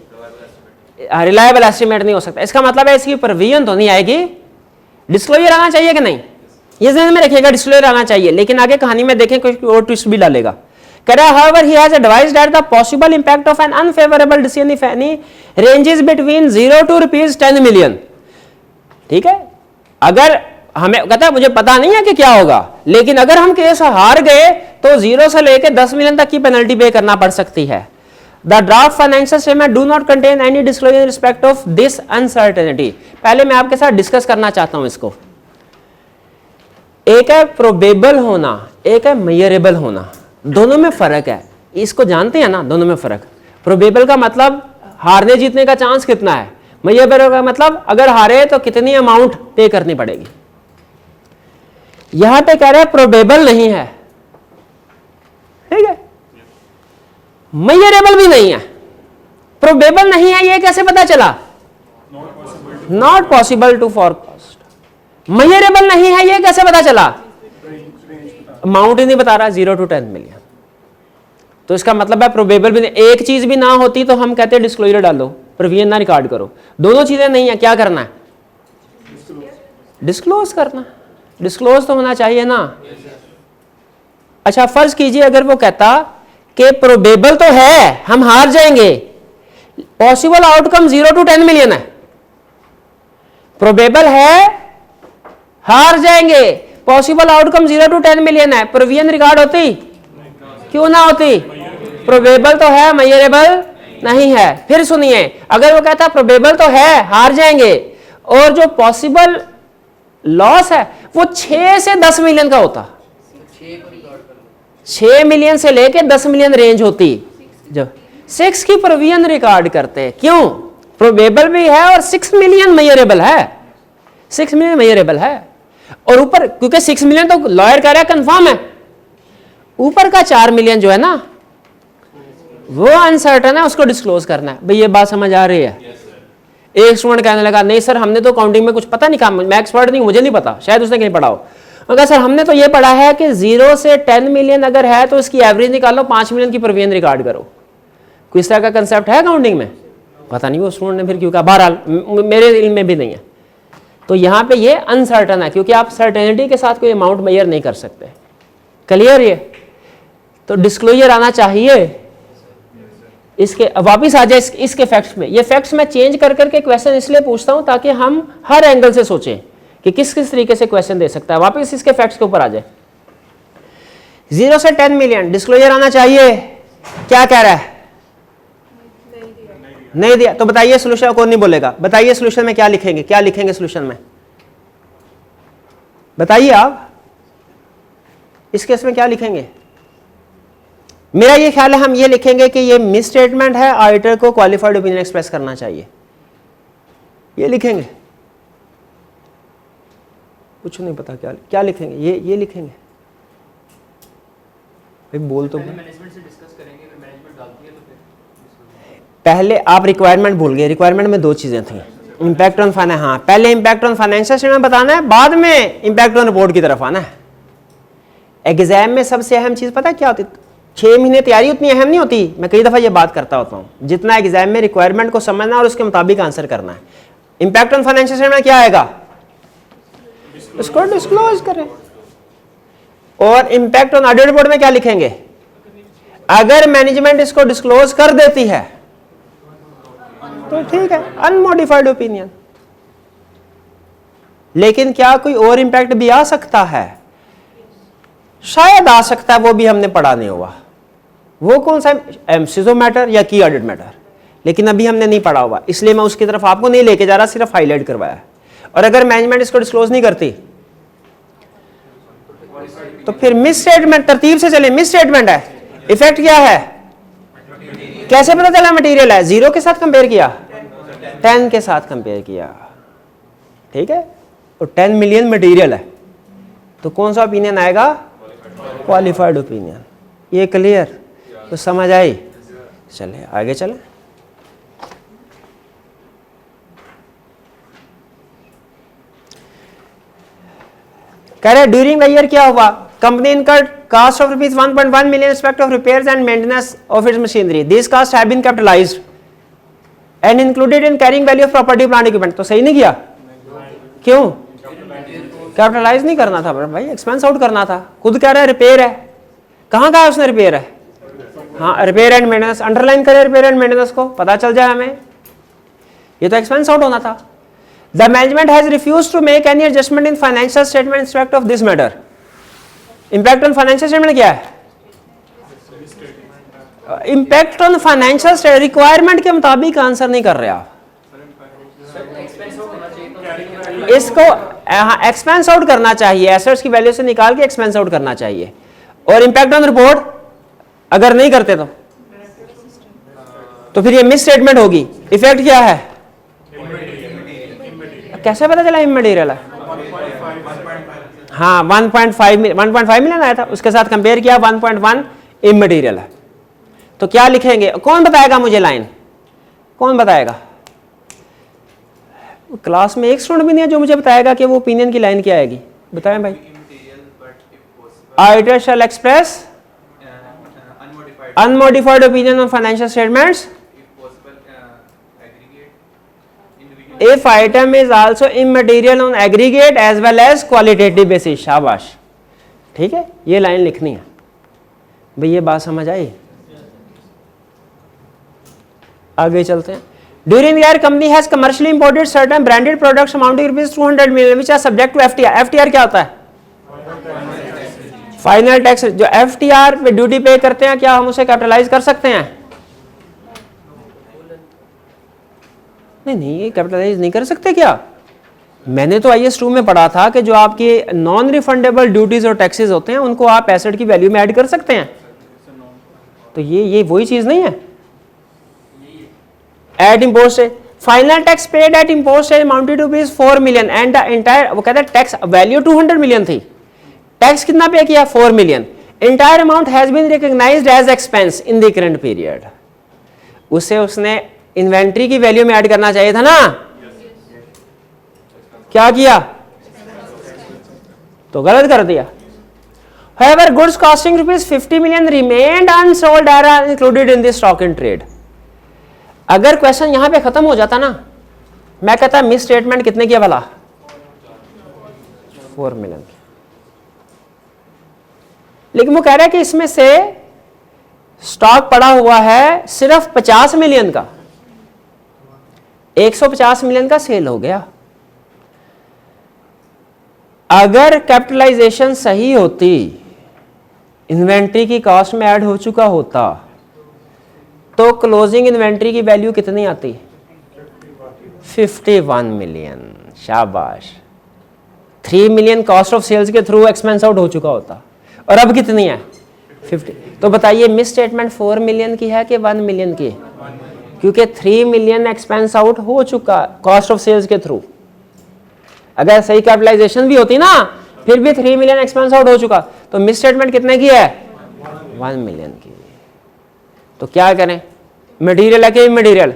रिलायबल एस्टिमेट नहीं हो सकता। इसका मतलब है इसकी प्रोविजन तो नहीं आएगी, डिस्क्लोजर आना चाहिए कि नहीं? ये ध्यान में रखिएगा, डिस्क्लोजर आना चाहिए। लेकिन आगे कहानी में देखें कोई और ट्विस्ट भी डालेगा। कह रहा है however he has advised that the possible impact of an unfavorable decision if any ranges between 0 to ₹10 million। ठीक है, अगर हमें कहता है मुझे पता नहीं है कि क्या होगा, लेकिन अगर हम केस हार गए तो 0 से लेकर 10 मिलियन तक की पेनल्टी पे करना पड़ सकती है। The draft financial statement do not contain any disclosure in respect of this uncertainty. पहले मैं आपके साथ डिस्कस करना चाहता हूं इसको। एक है प्रोबेबल होना, एक है मेजरेबल होना। दोनों में फर्क है, इसको जानते हैं ना? दोनों में फर्क। प्रोबेबल का मतलब हारने जीतने का चांस कितना है, मेजरेबल का मतलब अगर हारे तो कितनी अमाउंट पे करनी पड़ेगी। यहां पे कह रहे हैं प्रोबेबल नहीं है, ठीक है, मेजरेबल भी नहीं है। प्रोबेबल नहीं है, ये कैसे पता चला? Not possible to forecast. Measurable नहीं है, ये कैसे पता चला? अमाउंट ही नहीं बता रहा, 0 to 10 मिलियन। तो इसका मतलब है प्रोबेबल भी नहीं। एक चीज भी ना होती तो हम कहते हैं डिस्क्लोजर डालो, प्रोविजन ना रिकॉर्ड करो। दोनों चीजें नहीं है, क्या करना है? डिस्क्लोज करना, डिस्क्लोज तो होना चाहिए ना। अच्छा फर्ज कीजिए अगर वो कहता कि प्रोबेबल तो है हम हार जाएंगे, पॉसिबल आउटकम 0 to 10 मिलियन है, प्रोबेबल है हार जाएंगे, पॉसिबल आउटकम 0 to 10 मिलियन है, प्रोविजन रिकॉर्ड होती? क्यों ना होती? प्रोबेबल तो है, मेजरेबल नहीं है। फिर सुनिए, अगर वो कहता प्रोबेबल तो है हार जाएंगे और जो पॉसिबल लॉस है वो 6 से 10 मिलियन का होता, 6 मिलियन से लेके 10 मिलियन रेंज होती, जब 6 की प्रोविजन रिकॉर्ड करते हैं। क्यों? प्रोबेबल भी है और 6 मिलियन मेजरेबल है, 6 मिलियन मेजरेबल है। और ऊपर क्योंकि 6 मिलियन तो लॉयर कह रहा है कंफर्म है, ऊपर का 4 मिलियन जो है ना वो अनसर्टन है, उसको डिस्क्लोज करना है। भाई ये बात समझ आ रही है? एक स्टूडेंट कहने लगा नहीं सर हमने तो काउंटिंग में कुछ पता नहीं, काम मैं एक्सपर्ट नहीं, मुझे नहीं पता, शायद उसने कहीं पढ़ा हो। मगर सर हमने तो ये पढ़ा है कि 0 से 10 मिलियन अगर है तो इसकी एवरेज निकालो, 5 मिलियन की प्रोविजन रिकॉर्ड करो। कोई इस तरह का कंसेप्ट है काउंटिंग में? पता नहीं वो स्टूडेंट ने फिर क्यों कहा, बहरहाल मेरे इल्म में भी नहीं है। तो यहाँ पे ये अनसर्टन है क्योंकि आप सर्टेनिटी के साथ कोई अमाउंट मेजर नहीं कर सकते। क्लियर? ये तो डिस्क्लोजर आना चाहिए। इसके वापिस आ जाए इसके फैक्ट्स में। ये फैक्ट्स मैं चेंज कर करके क्वेश्चन इसलिए पूछता हूं ताकि हम हर एंगल से सोचें कि किस किस तरीके से क्वेश्चन दे सकता है। वापिस इसके फैक्ट्स के ऊपर आ जाए। 0 से 10 मिलियन डिस्क्लोजर आना चाहिए। क्या कह रहा है? नहीं दिया। तो बताइए सोल्यूशन, कौन नहीं बोलेगा? बताइए सोल्यूशन में क्या लिखेंगे? क्या लिखेंगे सोल्यूशन में? बताइए आप इस केस में क्या लिखेंगे? मेरा ये ख्याल है हम ये लिखेंगे कि ये मिस स्टेटमेंट है, ऑडिटर को क्वालिफाइड ओपिनियन एक्सप्रेस करना चाहिए, ये लिखेंगे। कुछ नहीं पता क्या क्या लिखेंगे? ये लिखेंगे। भाई बोल तो मैनेजमेंट से डिस्कस करेंगे, अगर मैनेजमेंट डालती है तो फिर पहले आप रिक्वायरमेंट भूल गए। रिक्वायरमेंट में 2 चीजें थी, इंपैक्ट ऑन फाइनेंस, हाँ पहले इंपैक्ट ऑन फाइनेंशियल स्टेटमेंट बताना है, बाद में इंपैक्ट ऑन रिपोर्ट की तरफ आना है। एग्जाम में सबसे अहम चीज पता है क्या होती? 6 महीने तैयारी उतनी अहम नहीं होती। मैं कई दफा ये बात करता होता हूँ, जितना एग्जाम में रिक्वायरमेंट को समझना और उसके मुताबिक आंसर करना है। इंपैक्ट ऑन फाइनेंशियल स्टेटमेंट क्या आएगा? उसको डिस्क्लोज करें। और इंपैक्ट ऑन ऑडिट रिपोर्ट में क्या लिखेंगे? अगर मैनेजमेंट इसको डिस्क्लोज कर देती है तो ठीक है, अनमॉडिफाइड ओपिनियन। लेकिन क्या कोई और इंपैक्ट भी आ सकता है? शायद आ सकता है, वो भी हमने पढ़ा नहीं हुआ। वो कौन सा? एमसीजो मैटर या की ऑडिट मैटर, लेकिन अभी हमने नहीं पढ़ा हुआ, इसलिए मैं उसकी तरफ आपको नहीं लेके जा रहा, सिर्फ हाईलाइट करवाया। और अगर मैनेजमेंट इसको डिस्क्लोज नहीं करती तो फिर मिस स्टेटमेंट, तरतीब से चले, मिस स्टेटमेंट है, इफेक्ट क्या है? कैसे पता चला मटेरियल है? 0 के साथ कंपेयर किया, 10 के साथ कंपेयर किया, ठीक है। तो 10 मिलियन मटेरियल है तो कौन सा ओपिनियन आएगा? Qualified opinion. ये क्लियर? तो समझ आई? चले आगे चले। कह रहे ड्यूरिंग द ईयर क्या हुआ? Company incurred cost of rupees 1.1 million respect of repairs and maintenance of its machinery. These costs have been capitalized and included in carrying value of property plant equipment. तो सही नहीं किया? क्यों? Capitalise नहीं करना था भाई, एक्सपेंस आउट करना था। खुद कह रहा है रिपेयर है, कहाँ कहा है उसने रिपेयर है? हाँ रिपेयर एंड मेंटेनेंस, अंडरलाइन करे रिपेयर एंड मेंटेनेंस को, पता चल जाए हमें। ये तो एक्सपेंस आउट होना था। The management has refused to make any adjustment in financial statement respect of this matter. Impact on financial statement क्या है? इंपैक्ट ऑन फाइनेंशियल रिक्वायरमेंट के मुताबिक आंसर नहीं कर रहे आप इसको। एक्सपेंस आउट करना चाहिए, एसेट्स की वैल्यू से निकाल के एक्सपेंस आउट करना चाहिए। और इंपैक्ट ऑन रिपोर्ट अगर नहीं करते तो फिर ये मिस स्टेटमेंट होगी। इफेक्ट क्या है? कैसे पता चला इमटेरियल है? हाँ 1.5 मिलियन आया था, उसके साथ कंपेयर किया 1.1 इमटेरियल है। तो क्या लिखेंगे? कौन बताएगा मुझे लाइन? कौन बताएगा? क्लास में एक स्टूडेंट भी नहीं है जो मुझे बताएगा कि वो ओपिनियन की लाइन क्या आएगी। बताएं भाई। Auditor shall express unmodified opinion on financial statements if item is also immaterial on aggregate as well as qualitative basis. शाबाश, ठीक है, ये लाइन लिखनी है भाई, ये बात समझ आई। आगे चलते हैं। During the year company has commercially imported certain branded products amounting to 200 million which are subject to FTR. FTR क्या होता है? Final tax. जो एफटीआर पे ड्यूटी पे करते हैं, क्या हम उसे कैपिटलाइज कर सकते हैं? नहीं, ये कैपिटलाइज नहीं कर सकते क्या? मैंने तो IS2 में पढ़ा था कि जो आपके नॉन रिफंडेबल ड्यूटीज और टैक्सेस होते हैं उनको आप एसेट की वैल्यू में ऐड कर सकते हैं। तो ये वही चीज नहीं है। एट इम्पोर्ट से final tax paid at import से amounted to rupees 4 million and the entire, वो कहता है टैक्स वैल्यू 200 मिलियन थी, टैक्स कितना पे किया? 4 million. Entire amount has been recognized as expense in the current period. उसे उसने इन्वेंट्री की वैल्यू में ऐड करना चाहिए था ना, क्या किया? तो गलत कर दिया। However, goods costing rupees 50 million remained unsold are included in the stock in trade। अगर क्वेश्चन यहां पे खत्म हो जाता ना, मैं कहता मिस स्टेटमेंट कितने किया भला? 4 मिलियन। लेकिन वो कह रहा है कि इसमें से स्टॉक पड़ा हुआ है सिर्फ 50 मिलियन का, 150 मिलियन का सेल हो गया। अगर कैपिटलाइजेशन सही होती, इन्वेंट्री की कॉस्ट में ऐड हो चुका होता, तो क्लोजिंग इन्वेंट्री की वैल्यू कितनी आती? 51 मिलियन। शाबाश। 3 मिलियन कॉस्ट ऑफ सेल्स के थ्रू एक्सपेंस आउट हो चुका होता, और अब कितनी है? 50। तो बताइए मिस स्टेटमेंट 4 मिलियन की है कि 1 मिलियन की? क्योंकि 3 मिलियन एक्सपेंस आउट हो चुका कॉस्ट ऑफ सेल्स के थ्रू। अगर सही कैपिटलाइजेशन भी होती ना, फिर भी 3 मिलियन एक्सपेंस आउट हो चुका, तो मिस स्टेटमेंट कितने की है? 1 मिलियन की। तो क्या करें? मटेरियल है कि immaterial?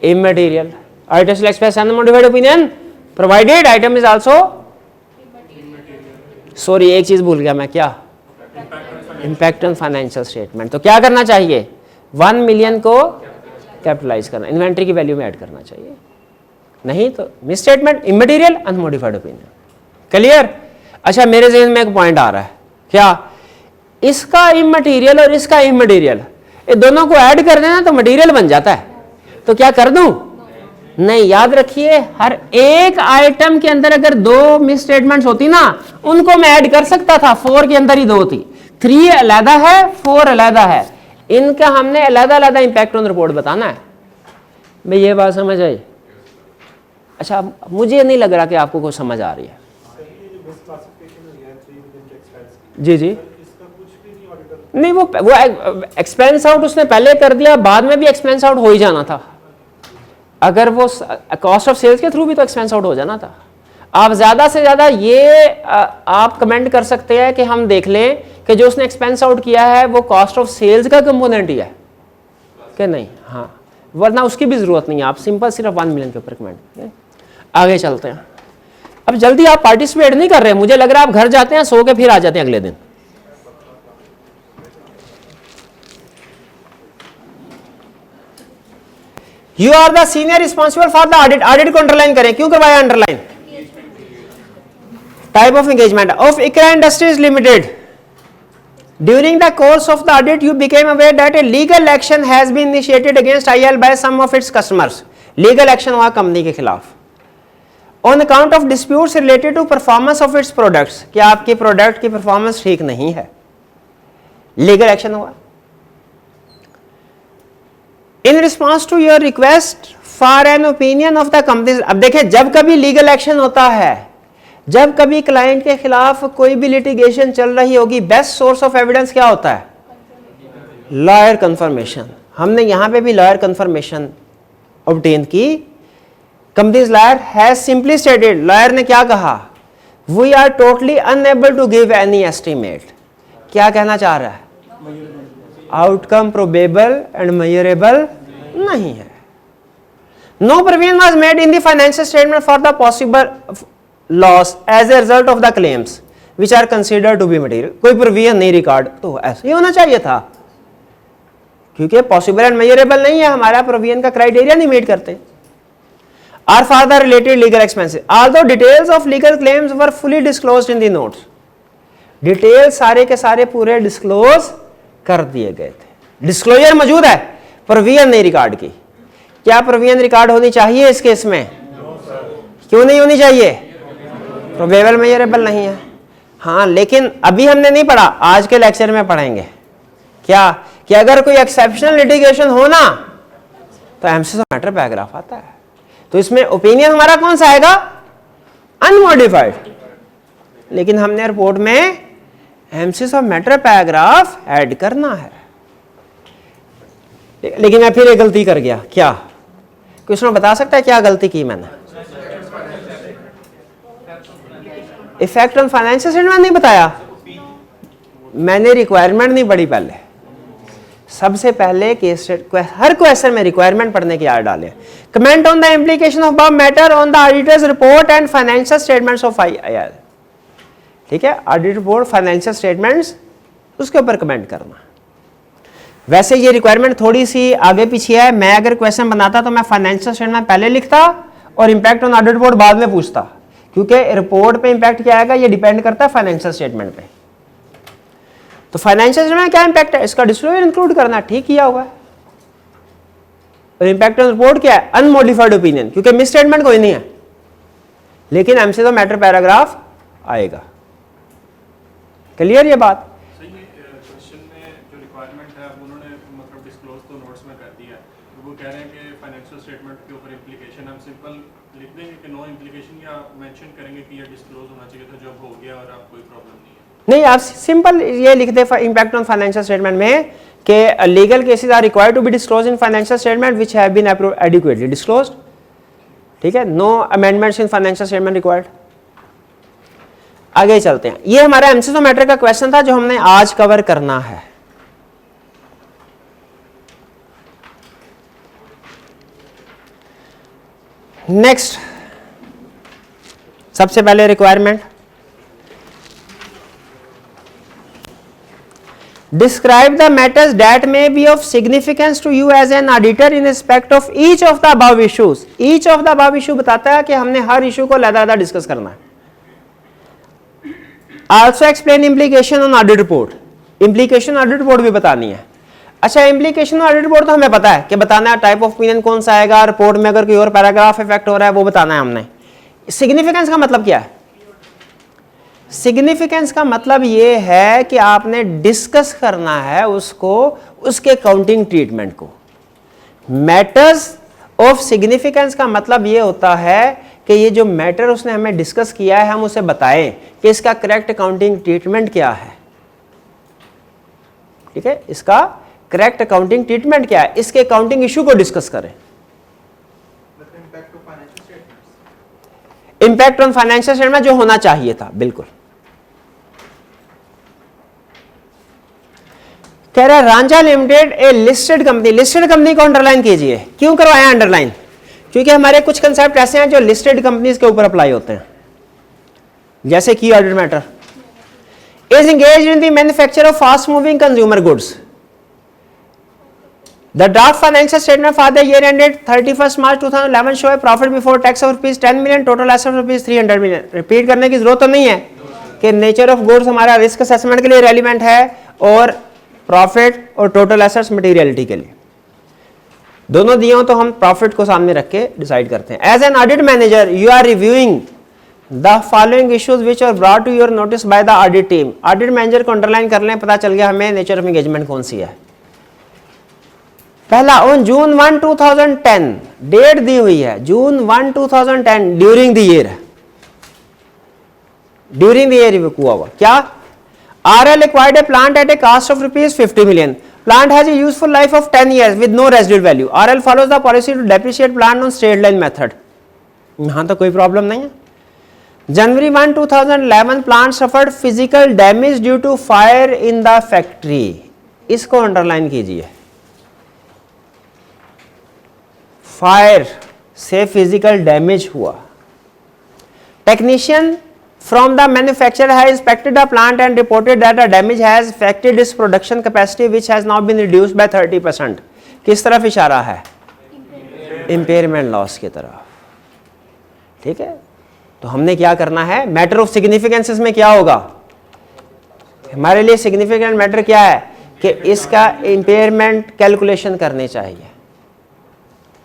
Immaterial. Item shall express unmodified opinion provided item is also, sorry एक चीज भूल गया मैं, क्या? Impact on financial statement. तो क्या करना चाहिए? 1 मिलियन को कैपिटलाइज करना, इन्वेंट्री की वैल्यू में ऐड करना चाहिए। नहीं तो miss statement, immaterial, unmodified opinion. Clear? अच्छा, मेरे जहन में एक पॉइंट आ रहा है, क्या? इसका इमटेरियल और इसका इमटेरियल, ये दोनों को ऐड कर देना तो मटेरियल बन जाता है। तो क्या कर दूं? नहीं, याद रखिए हर एक आइटम के अंदर अगर 2 मिस स्टेटमेंट्स होती ना, उनको मैं ऐड कर सकता था। 4 के अंदर ही 2 थी, 3 अलहदा है, 4 अलहदा है, इनका हमने अलहदा अलहदा इंपैक्ट ऑन रिपोर्ट बताना है। भाई ये बात समझ आई? अच्छा, मुझे नहीं लग रहा कि आपको कुछ समझ आ रही है। जी जी, नहीं वो एक्सपेंस आउट उसने पहले कर दिया, बाद में भी एक्सपेंस आउट हो ही जाना था। अगर वो कॉस्ट ऑफ सेल्स के थ्रू भी तो एक्सपेंस आउट हो जाना था। आप ज्यादा से ज्यादा ये आप कमेंट कर सकते हैं कि हम देख लें कि जो उसने एक्सपेंस आउट किया है वो कॉस्ट ऑफ सेल्स का कंपोनेंट ही है कि नहीं। हाँ, वरना उसकी भी जरूरत नहीं है, आप सिंपल सिर्फ 1 मिलियन के ऊपर कमेंट। आगे चलते हैं। अब जल्दी आप पार्टिसिपेट नहीं कर रहे, मुझे लग रहा है आप घर जाते हैं, सो के फिर आ जाते हैं अगले दिन। You are the senior responsible for the audit. Audit को अंडरलाइन करें, क्यों करवाया underline? Type of engagement of Iqra industries limited. During the course of the audit, you became aware that a legal action has been initiated against IL by some of its customers. Legal action हुआ company के खिलाफ on account of disputes related to performance of its products। क्या आपके product की performance ठीक नहीं है? Legal action हुआ। In response to your request for an opinion of the company। अब देखें, जब कभी लीगल एक्शन होता है, जब कभी क्लाइंट के खिलाफ कोई भी लिटिगेशन चल रही होगी, बेस्ट सोर्स ऑफ एविडेंस क्या होता है? Lawyer confirmation. हमने यहां पे भी लॉयर कंफर्मेशन ऑब्टेन की। Company's lawyer has simply stated, lawyer ने क्या कहा? We are totally unable to give any estimate. क्या कहना चाह रहा है? आउटकम प्रोबेबल एंड मेजरेबल नहीं है। No provision was made in the financial statement for the possible loss as a result of the claims which are considered to be material. कोई provision नहीं record, तो ऐसे ही होना चाहिए था, क्योंकि पॉसिबल एंड मेजरेबल नहीं है, हमारा प्रोविजन का क्राइटेरिया नहीं मीट करते। Or for the related legal expenses although details of legal claims were fully disclosed in the notes. Detail सारे के सारे पूरे डिस्क्लोज कर दिए गए थे। डिस्क्लोजर मौजूद है, प्रोविजन नहीं रिकॉर्ड की। क्या प्रोविजन रिकॉर्ड होनी चाहिए इस केस में? क्यों नहीं होनी चाहिए? प्रोबेबल मेजरेबल नहीं है। हाँ, लेकिन अभी हमने नहीं पढ़ा, आज के लेक्चर में पढ़ेंगे क्या कि अगर कोई एक्सेप्शनल लिटिगेशन हो ना तो एमसीएस मैटर पैराग्राफ आता है। तो इसमें ओपिनियन हमारा कौन सा आएगा? अनमॉडिफाइड। लेकिन हमने रिपोर्ट में MCS of matter paragraph add करना है। लेकिन मैं फिर एक गलती कर गया। क्या क्वेश्चन बता सकता है क्या गलती की मैंने? इफेक्ट ऑन फाइनेंशियल स्टेटमेंट नहीं बताया। मैंने रिक्वायरमेंट नहीं पढ़ी पहले। सबसे पहले केस हर क्वेश्चन में रिक्वायरमेंट पढ़ने की याद डालें। Comment on the implication of above matter on the auditors report and financial statements of IR. ठीक है, ऑडिट रिपोर्ट, फाइनेंशियल स्टेटमेंट्स, उसके ऊपर कमेंट करना। वैसे ये रिक्वायरमेंट थोड़ी सी आगे पीछे है। मैं अगर क्वेश्चन बनाता तो मैं फाइनेंशियल स्टेटमेंट पहले लिखता और इंपैक्ट ऑन ऑडिट रिपोर्ट बाद में पूछता, क्योंकि रिपोर्ट पे इंपैक्ट क्या आएगा ये डिपेंड करता है फाइनेंशियल स्टेटमेंट पे। तो फाइनेंशियल स्टेटमेंट में क्या इंपैक्ट है इसका डिस्क्लोजर इंक्लूड करना, ठीक किया हुआ है। और इंपैक्ट ऑन रिपोर्ट क्या है? अनमॉडिफाइड ओपिनियन, क्योंकि मिस स्टेटमेंट कोई नहीं है, लेकिन एमसीएस ऑफ मैटर पैराग्राफ आएगा। क्लियर ये बात? क्वेश्चन में जो रिक्वायरमेंट है उन्होंने मतलब डिस्क्लोज तो नोट्स में कर दिया, तो वो कह रहे हैं कि फाइनेंशियल स्टेटमेंट के ऊपर इम्प्लीकेशन हम सिंपल लिख देंगे कि नो इम्प्लीकेशन, या मेंशन करेंगे कि ये डिस्क्लोज होना चाहिए था जब हो गया और आप कोई प्रॉब्लम नहीं है? नहीं, आप सिंपल ये लिख दे इंपैक्ट ऑन फाइनेंशियल स्टेटमेंट में कि legal cases are required to be disclosed in financial statement which have been adequately disclosed. ठीक है, no amendments in financial statement required. आगे चलते हैं। ये हमारा एमसीएस ऑफ मैटर का क्वेश्चन था जो हमने आज कवर करना है। नेक्स्ट, सबसे पहले requirement, describe the matters that may be of significance to you as an auditor in respect of each of the above issues। each of the above issue बताता है कि हमने हर इशू को अलग-अलग डिस्कस करना है। also explain implication on audit report। implication audit report भी बतानी है। अच्छा, implication on audit report तो हमें पता है कि बताना है, टाइप ऑफ ओपिनियन कौन सा आएगा, रिपोर्ट में अगर कोई और पैराग्राफ इफेक्ट हो रहा है वो बताना है हमने। सिग्निफिकेंस का मतलब क्या है? सिग्निफिकेंस का मतलब ये है कि आपने डिस्कस करना है उसको, उसके काउंटिंग ट्रीटमेंट को। मैटर्स ऑफ सिग्निफिकेंस का मतलब ये होता है कि ये जो मैटर उसने हमें डिस्कस किया है हम उसे बताएं कि इसका करेक्ट काउंटिंग ट्रीटमेंट क्या है। ठीक है, इसका करेक्ट काउंटिंग ट्रीटमेंट क्या है, इसके काउंटिंग इशू को डिस्कस करें। इंपैक्ट ऑन फाइनेंशियल स्टेटमेंट जो होना चाहिए था, बिल्कुल। कह रहा है Ranjha limited A listed company. Listed company को अंडरलाइन कीजिए। क्यों करवाया अंडरलाइन? क्योंकि हमारे कुछ कंसेप्ट ऐसे हैं जो लिस्टेड कंपनीज के ऊपर अप्लाई होते हैं, जैसे की audit matter is engaged in the manufacture of fast moving consumer goods. The draft financial statement for the year ended 31 March 2011 show A profit before tax of ₹10 million, total asset ₹300 million. Repeat करने की जरूरत तो नहीं है कि nature of goods हमारा risk assessment के लिए रेलिवेंट है और प्रॉफिट और टोटल एसेट्स मटेरियलिटी के लिए। दोनों दिए हो तो हम प्रॉफिट को सामने रख के डिसाइड करते हैं। As an audit manager you are reviewing the following issues which are brought to your notice by the audit team. Audit manager को अंडरलाइन कर लें, पता चल गया हमें नेचर ऑफ एंगेजमेंट कौन सी है। पहला, ऑन जून 1, 2010, डेट दी हुई है जून 1, 2010, during the year. During the year review हुआ हुआ क्या? RL acquired a plant at a cost of ₹50 million. Plant has a useful life of 10 years with no residual value. RL follows the policy to depreciate plant on straight line method. यहाँ तो कोई problem नहीं है। January 1, 2011, plant suffered physical damage due to fire in the factory. इसको underline कीजिए। Fire से physical damage हुआ। Technician from the manufacturer has inspected the plant and reported that the damage has affected its production capacity which has now been reduced by 30%. किस तरफ इशारा है? Impairment loss की तरफ। ठीक है, तो हमने क्या करना है, मैटर ऑफ सिग्निफिकेंस में क्या होगा, हमारे लिए सिग्निफिकेंट मैटर क्या है कि इसका इंपेयरमेंट कैलकुलेशन करनी चाहिए।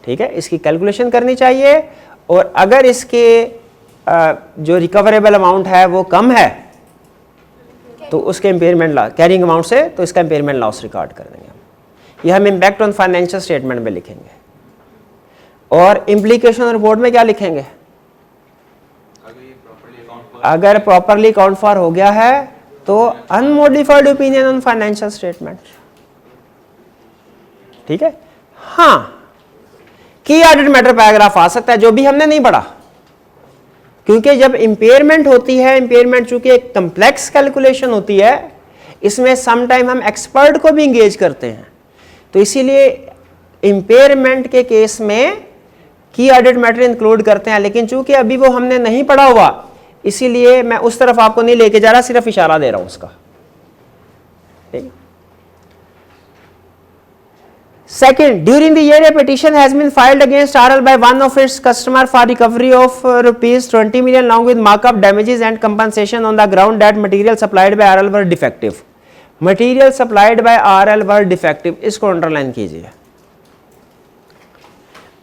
ठीक है, इसकी कैलकुलेशन करनी चाहिए, और अगर इसके जो रिकवरेबल अमाउंट है वो कम है तो उसके इंपेयरमेंट लॉस कैरिंग अमाउंट से, तो इसका इंपेयरमेंट लॉस रिकॉर्ड कर देंगे हम। ये हम इम्पैक्ट ऑन फाइनेंशियल स्टेटमेंट में लिखेंगे, और इम्प्लीकेशन रिपोर्ट में क्या लिखेंगे, अगर प्रॉपरली अकाउंट फॉर हो गया है तो unmodified opinion on financial statement. ठीक है, हाँ की ऑडिट मैटर पैराग्राफ आ सकता है जो भी हमने नहीं पढ़ा, क्योंकि जब इंपेयरमेंट होती है, इंपेयरमेंट चूंकि एक कम्प्लेक्स कैलकुलेशन होती है, इसमें सम टाइम हम एक्सपर्ट को भी इंगेज करते हैं, तो इसीलिए इंपेयरमेंट के केस में की ऑडिट मैटर इंक्लूड करते हैं। लेकिन चूंकि अभी वो हमने नहीं पढ़ा हुआ, इसीलिए मैं उस तरफ आपको नहीं लेके जा रहा, सिर्फ इशारा दे रहा हूं उसका। ठीक। Second, during the year a petition has been filed against RL by one of its customer for recovery of rupees 20 million along with markup, damages and compensation on the ground that material supplied by RL were defective. Material supplied by RL were defective, इसको underline कीजिए।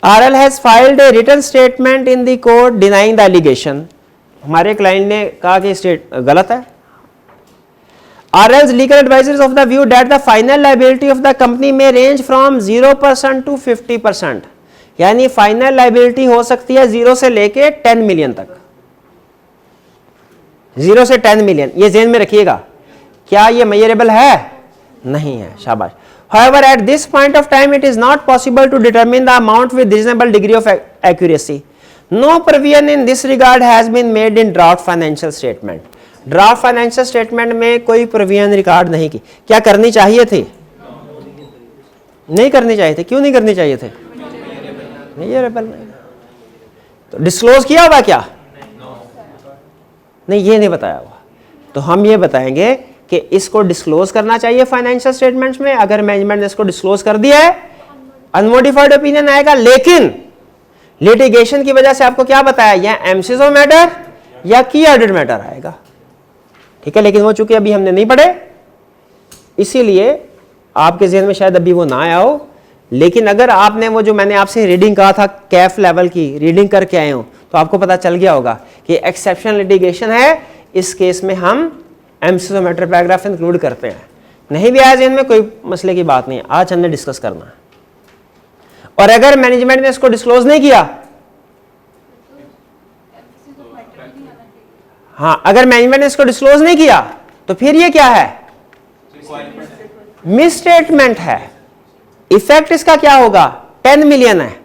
RL has filed a written statement in the court denying the allegation. हमारे client ने कहा कि state गलत है। RL's legal advisors of the view that the final liability of the company may range from 0% to 50%, यानी final liability हो सकती है 0 से लेके 10 मिलियन तक, 0 से 10 मिलियन, ये ज़हन में रखिएगा। क्या ये मेजरेबल है? नहीं है, शाबाश। However, at this point of time, it is not possible to determine the amount with reasonable degree of accuracy. No provision in this regard has been made in draft financial statement. Draft financial statement में कोई provision record नहीं की। क्या करनी चाहिए थी? नहीं करनी चाहिए थे। क्यों नहीं करनी चाहिए थे? मेजरेबल नहीं। तो डिस्क्लोज किया होगा क्या? नहीं, ये नहीं बताया हुआ। तो हम ये बताएंगे कि इसको डिस्क्लोज करना चाहिए फाइनेंशियल स्टेटमेंट्स में। अगर मैनेजमेंट ने इसको डिस्क्लोज कर दिया है, अनमोडिफाइड ओपिनियन आएगा। लेकिन लिटिगेशन की वजह से आपको क्या बताया, या एमसीजो मैटर या की ऑडिट मैटर आएगा। ठीक है, लेकिन वो चूंकि अभी हमने नहीं पढ़े, इसीलिए आपके जहन में शायद अभी वो ना आया हो। लेकिन अगर आपने वो जो मैंने आपसे रीडिंग कहा था, कैफ लेवल की रीडिंग करके आए हो, तो आपको पता चल गया होगा कि एक्सेप्शनल लिटिगेशन है, इस केस में हम एमसीजो मैटर पैराग्राफ इंक्लूड करते हैं। नहीं भी आया जहन में, कोई मसले की बात नहीं, आज हमने डिस्कस करना है। और अगर मैनेजमेंट ने इसको डिस्क्लोज नहीं किया, हाँ, अगर मैनेजमेंट ने इसको डिस्क्लोज नहीं किया, तो फिर ये क्या है? मिसस्टेटमेंट है। इफेक्ट इसका क्या होगा? 10 मिलियन है।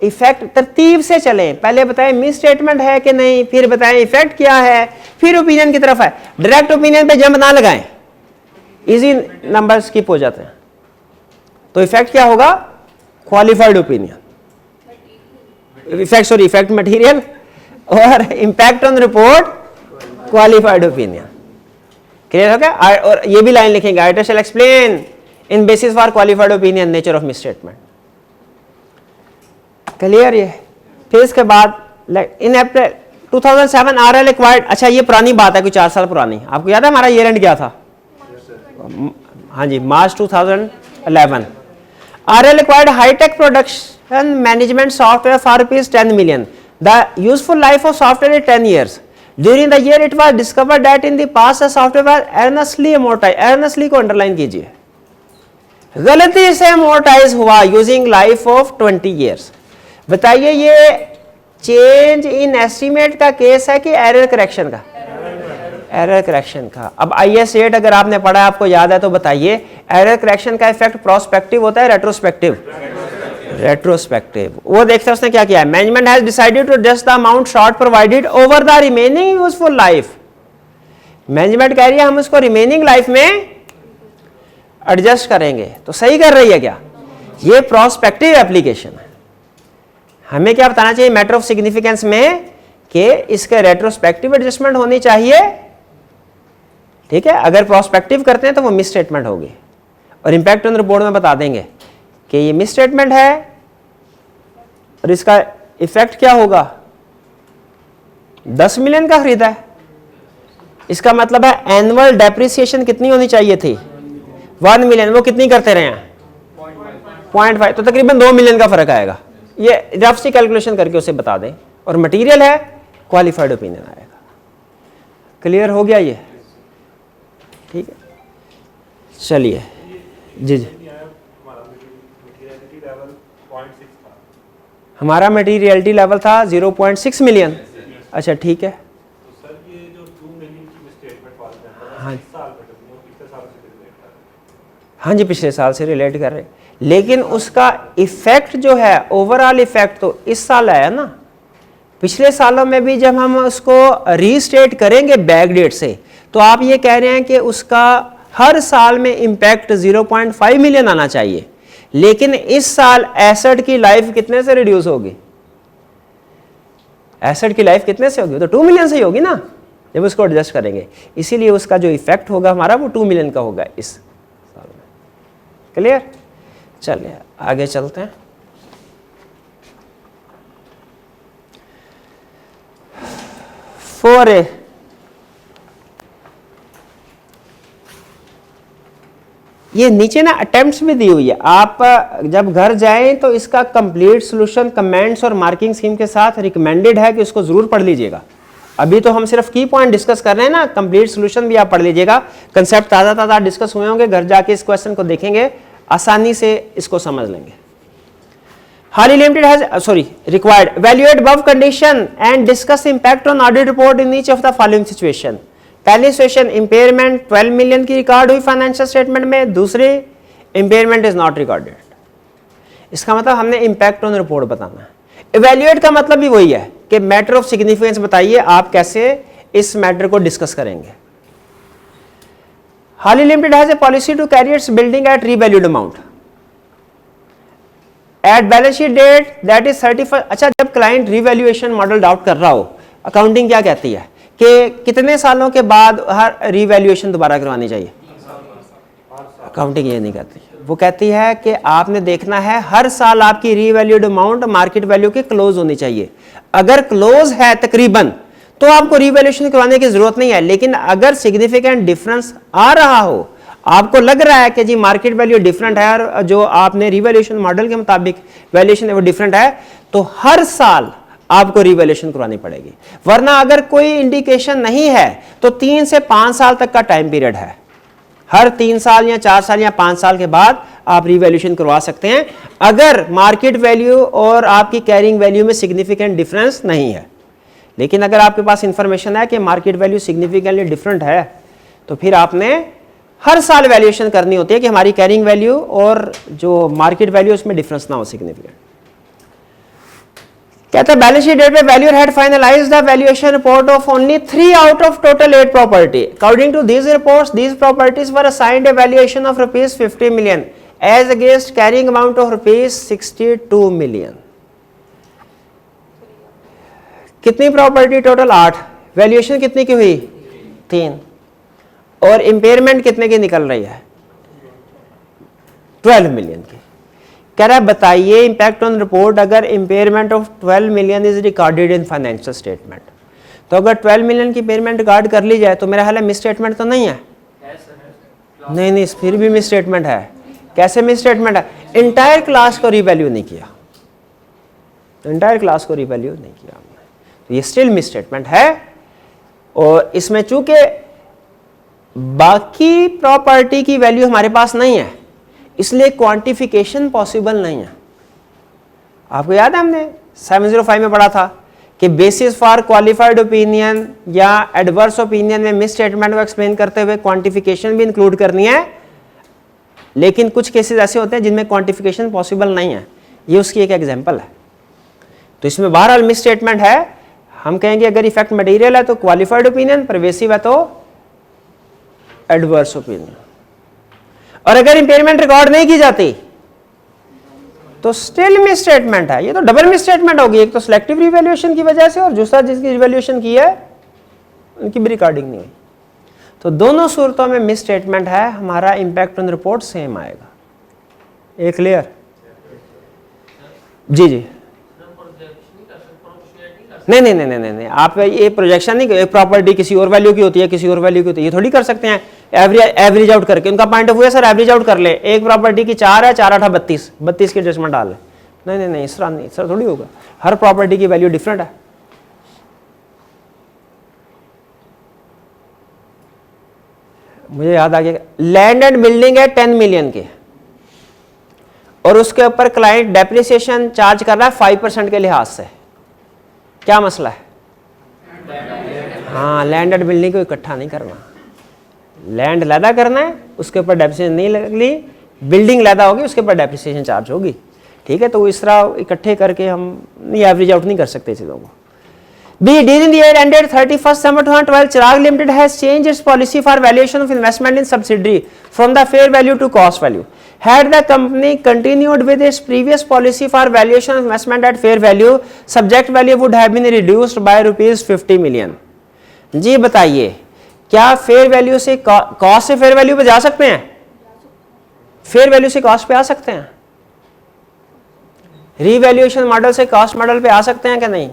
इफेक्ट तरतीब से चलें, पहले बताएं मिसस्टेटमेंट है कि नहीं, फिर बताएं इफेक्ट क्या है, फिर ओपिनियन की तरफ है। डायरेक्ट ओपिनियन पे जंप ना लगाएं, इजी नंबर स्किप हो जाते हैं। तो इफेक्ट क्या होगा? क्वालिफाइड ओपिनियन, इफेक्ट मटेरियल, और impact on report qualified opinion. Clear हो गया? और ये भी लाइन लिखेंगे, auditor shall explain in basis for qualified opinion nature of misstatement. Clear? ये फिर इसके बाद इन अप्रैल 2007 आरएल एक्वायर्ड, अच्छा ये पुरानी बात है, कोई 4 साल पुरानी। आपको याद है हमारा ईयर एंड क्या था? हाँ जी, March 2011। RL acquired hi-tech production management software for ₹10 million. The useful life of software is 10 years. During the year, it was discovered that in the past the software was erroneously amortized. Erroneously को underline कीजिए, गलती से amortize हुआ using life of 20 years. बताइए ये change in estimate का case है कि एरर करेक्शन का? एरर करेक्शन का। अब IAS 8 अगर आपने पढ़ा, आपको याद है तो बताइए, एरर करेक्शन का इफेक्ट प्रोस्पेक्टिव होता है रेट्रोस्पेक्टिव? रेट्रोस्पेक्टिव। वो देखते हैं उसने क्या किया है, management has decided to adjust the amount short provided over the remaining useful life. Management कह रही है हम इसको रिमेनिंग लाइफ में एडजस्ट करेंगे। तो सही कर रही है क्या? ये प्रोस्पेक्टिव एप्लीकेशन है। हमें क्या बताना चाहिए मैटर ऑफ सिग्निफिकेंस में कि इसके रेट्रोस्पेक्टिव एडजस्टमेंट होनी चाहिए। ठीक है, अगर प्रोस्पेक्टिव करते हैं तो वो मिस स्टेटमेंट होगी, और इंपैक्ट ऑन रिपोर्ट में बता देंगे कि ये मिस स्टेटमेंट है और इसका इफेक्ट क्या होगा, 10 मिलियन का खरीदा है, इसका मतलब है एनुअल डेप्रिसिएशन कितनी होनी चाहिए थी, 1 मिलियन, वो कितनी करते रहे हैं 0.5, तो तकरीबन 2 मिलियन का फर्क आएगा। ये रफ सी कैलकुलेशन करके उसे बता दें, और मटेरियल है क्वालिफाइड ओपिनियन आएगा। क्लियर हो गया ये, ठीक है, चलिए जी जी। हमारा मटीरियलिटी लेवल था 0.6 मिलियन। अच्छा ठीक है, तो सर ये जो 2 मिलियन की स्टेटमेंट वाला है, हाँ इस साल में तो पिछले साल से रिलेट कर रहे हैं। हाँ जी, पिछले साल से रिलेट कर रहे हैं, लेकिन उसका इफेक्ट जो है, ओवरऑल इफेक्ट तो इस साल आया ना। पिछले सालों में भी जब हम उसको रीस्टेट करेंगे बैक डेट से, तो आप ये कह रहे हैं कि उसका हर साल में इम्पैक्ट 0.5 मिलियन आना चाहिए, लेकिन इस साल एसेट की लाइफ कितने से रिड्यूस होगी, एसेट की लाइफ कितने से होगी, तो 2 मिलियन से ही होगी ना जब उसको एडजस्ट करेंगे। इसीलिए उसका जो इफेक्ट होगा हमारा वो 2 मिलियन का होगा इस साल में। क्लियर, चलिए आगे चलते हैं। फोर ए, ये नीचे ना अटेम्प्ट्स भी दी हुई है, आप जब घर जाएं तो इसका कंप्लीट सॉल्यूशन कमेंट्स और मार्किंग स्कीम के साथ रिकमेंडेड है कि उसको जरूर पढ़ लीजिएगा। अभी तो हम सिर्फ की पॉइंट डिस्कस कर रहे हैं ना, कंप्लीट सॉल्यूशन भी आप पढ़ लीजिएगा, कंसेप्ट ताज़ा ताज़ा डिस्कस हुए होंगे, घर जाके इस क्वेश्चन को देखेंगे, आसानी से इसको समझ लेंगे। Highly limited has required evaluate above condition and discuss impact on audit report in each of the following situation। पहली सिचुएशन इम्पेयरमेंट 12 मिलियन की रिकॉर्ड हुई फाइनेंशियल स्टेटमेंट में, दूसरी इम्पेयरमेंट इज नॉट रिकॉर्डेड। इसका मतलब हमने इम्पैक्ट ऑन रिपोर्ट बताना है। इवेल्युएट का मतलब भी वही है कि मैटर ऑफ सिग्निफिकेंस बताइए, आप कैसे इस मैटर को डिस्कस करेंगे। Highly limited has a policy to carry its building at revalued amount at balance sheet date that is 31। अच्छा, जब क्लाइंट रीवैल्यूएशन मॉडल अडॉप्ट कर रहा हो, अकाउंटिंग क्या कहती है कि कितने सालों के बाद हर रीवैल्यूएशन दोबारा करवानी चाहिए? अकाउंटिंग ये नहीं कहती, वो कहती है कि आपने देखना है हर साल आपकी रीवैल्यूड अमाउंट मार्केट वैल्यू के क्लोज होनी चाहिए। अगर क्लोज है तकरीबन तो आपको रीवैल्यूएशन करवाने की जरूरत नहीं है, लेकिन अगर सिग्निफिकेंट डिफरेंस आ रहा हो, आपको लग रहा है कि जी मार्केट वैल्यू डिफरेंट है और जो आपने रीवैल्यूएशन मॉडल के मुताबिक वैल्यूएशन है वो डिफरेंट है, तो हर साल आपको रीवैल्यूएशन करवानी पड़ेगी। वरना अगर कोई इंडिकेशन नहीं है तो 3 से 5 साल तक का टाइम पीरियड है, हर 3 साल या 4 साल या 5 साल के बाद आप रीवैल्यूएशन करवा सकते हैं, अगर मार्केट वैल्यू और आपकी कैरिंग वैल्यू में सिग्निफिकेंट डिफरेंस नहीं है। लेकिन अगर आपके पास इंफॉर्मेशन है कि मार्केट वैल्यू सिग्निफिकेंटली डिफरेंट है, तो फिर आपने हर साल वैल्यूएशन करनी होती है कि हमारी कैरिंग वैल्यू और जो मार्केट वैल्यू उसमें डिफरेंस ना हो सिग्निफिकेंट। कहता है बैलेंस शीट डेट पे valuer had finalised the valuation report of only 3 out of total 8 property. According to these reports these properties were assigned a valuation of ₹50 million as against carrying amount of ₹62 million. कितनी property total? 8। Valuation कितनी की हुई? 3। और impairment कितने की निकल रही है? 12 मिलियन की। कह रहा है बताइए इंपैक्ट ऑन रिपोर्ट अगर impairment of 12 million is recorded in financial statement. तो अगर 12 मिलियन की पेमेंट रिकॉर्ड कर ली जाए तो मेरा ख्याल है मिस स्टेटमेंट तो नहीं है? नहीं, फिर भी मिस स्टेटमेंट है। कैसे मिस स्टेटमेंट है? इंटायर क्लास को रीवैल्यू नहीं किया, इंटायर क्लास को रीवैल्यू नहीं किया हमने, तो ये स्टिल मिस स्टेटमेंट है। और इसमें चूंकि बाकी प्रॉपर्टी की वैल्यू हमारे पास नहीं है, इसलिए क्वांटिफिकेशन पॉसिबल नहीं है। आपको याद है हमने 705 में पढ़ा था कि बेसिस फॉर क्वालिफाइड ओपिनियन या एडवर्स ओपिनियन में मिस स्टेटमेंट को एक्सप्लेन करते हुए क्वांटिफिकेशन भी इंक्लूड करनी है, लेकिन कुछ केसेस ऐसे होते हैं जिनमें क्वांटिफिकेशन पॉसिबल नहीं है। ये उसकी एक एग्जांपल है। तो इसमें बहरहाल मिस स्टेटमेंट है। हम कहेंगे अगर इफेक्ट मटेरियल है तो क्वालिफाइड ओपिनियन, परवेसिव है तो एडवर्स ओपिनियन। और अगर इंपेयरमेंट रिकॉर्ड नहीं की जाती तो स्टिल मिस स्टेटमेंट है। ये तो डबल मिस स्टेटमेंट होगी, एक तो सिलेक्टिव रिवैल्यूएशन की वजह से और दूसरा जिसकी रिवैल्यूएशन की है उनकी भी रिकॉर्डिंग नहीं हुई। तो दोनों सूरतों में मिस स्टेटमेंट है, हमारा इंपैक्ट ऑन रिपोर्ट सेम आएगा। ये क्लियर? जी जी। नहीं नहीं नहीं नहीं नहीं नहीं, आप ये प्रोजेक्शन नहीं, एक प्रॉपर्टी किसी और वैल्यू की होती है, किसी और वैल्यू की होती है, ये थोड़ी कर सकते हैं एवरेज आउट करके। उनका पॉइंट ऑफ व्यू है सर एवरेज आउट कर ले, एक प्रॉपर्टी की 4 है, 4 8 32, 32 की एडजस्टमेंट डाल ले। नहीं नहीं नहीं, इस तरह नहीं सर, थोड़ी होगा, हर प्रॉपर्टी की वैल्यू डिफरेंट है। मुझे याद आ गया, लैंड एंड बिल्डिंग है 10 मिलियन के और उसके ऊपर क्लाइंट डेप्रिसिएशन चार्ज कर रहा है 5% के लिहाज से, क्या मसला है? हाँ, लैंड एंड बिल्डिंग को इकट्ठा नहीं करना, लैंड लैदा करना है, उसके ऊपर डेप्रिसिएशन नहीं लगली, बिल्डिंग लैदा होगी उसके ऊपर डेप्रिसिएशन चार्ज होगी, ठीक है। तो इस तरह इकट्ठे करके हम नहीं एवरेज आउट नहीं कर सकते चीज़ों को। B, during the year ended 31st December 2012, Chirag Limited has changed its policy for valuation of investment in subsidiary from the fair value to cost value. Had the company continued with its previous policy for valuation of investment at fair value, subject value would have been reduced by rupees 50 million. जी बताइए, क्या fair value से cost से fair value पे जा सकते हैं? Fair value से cost पे आ सकते हैं? रीवैल्यूएशन मॉडल से कॉस्ट मॉडल पे आ सकते हैं क्या? नहीं।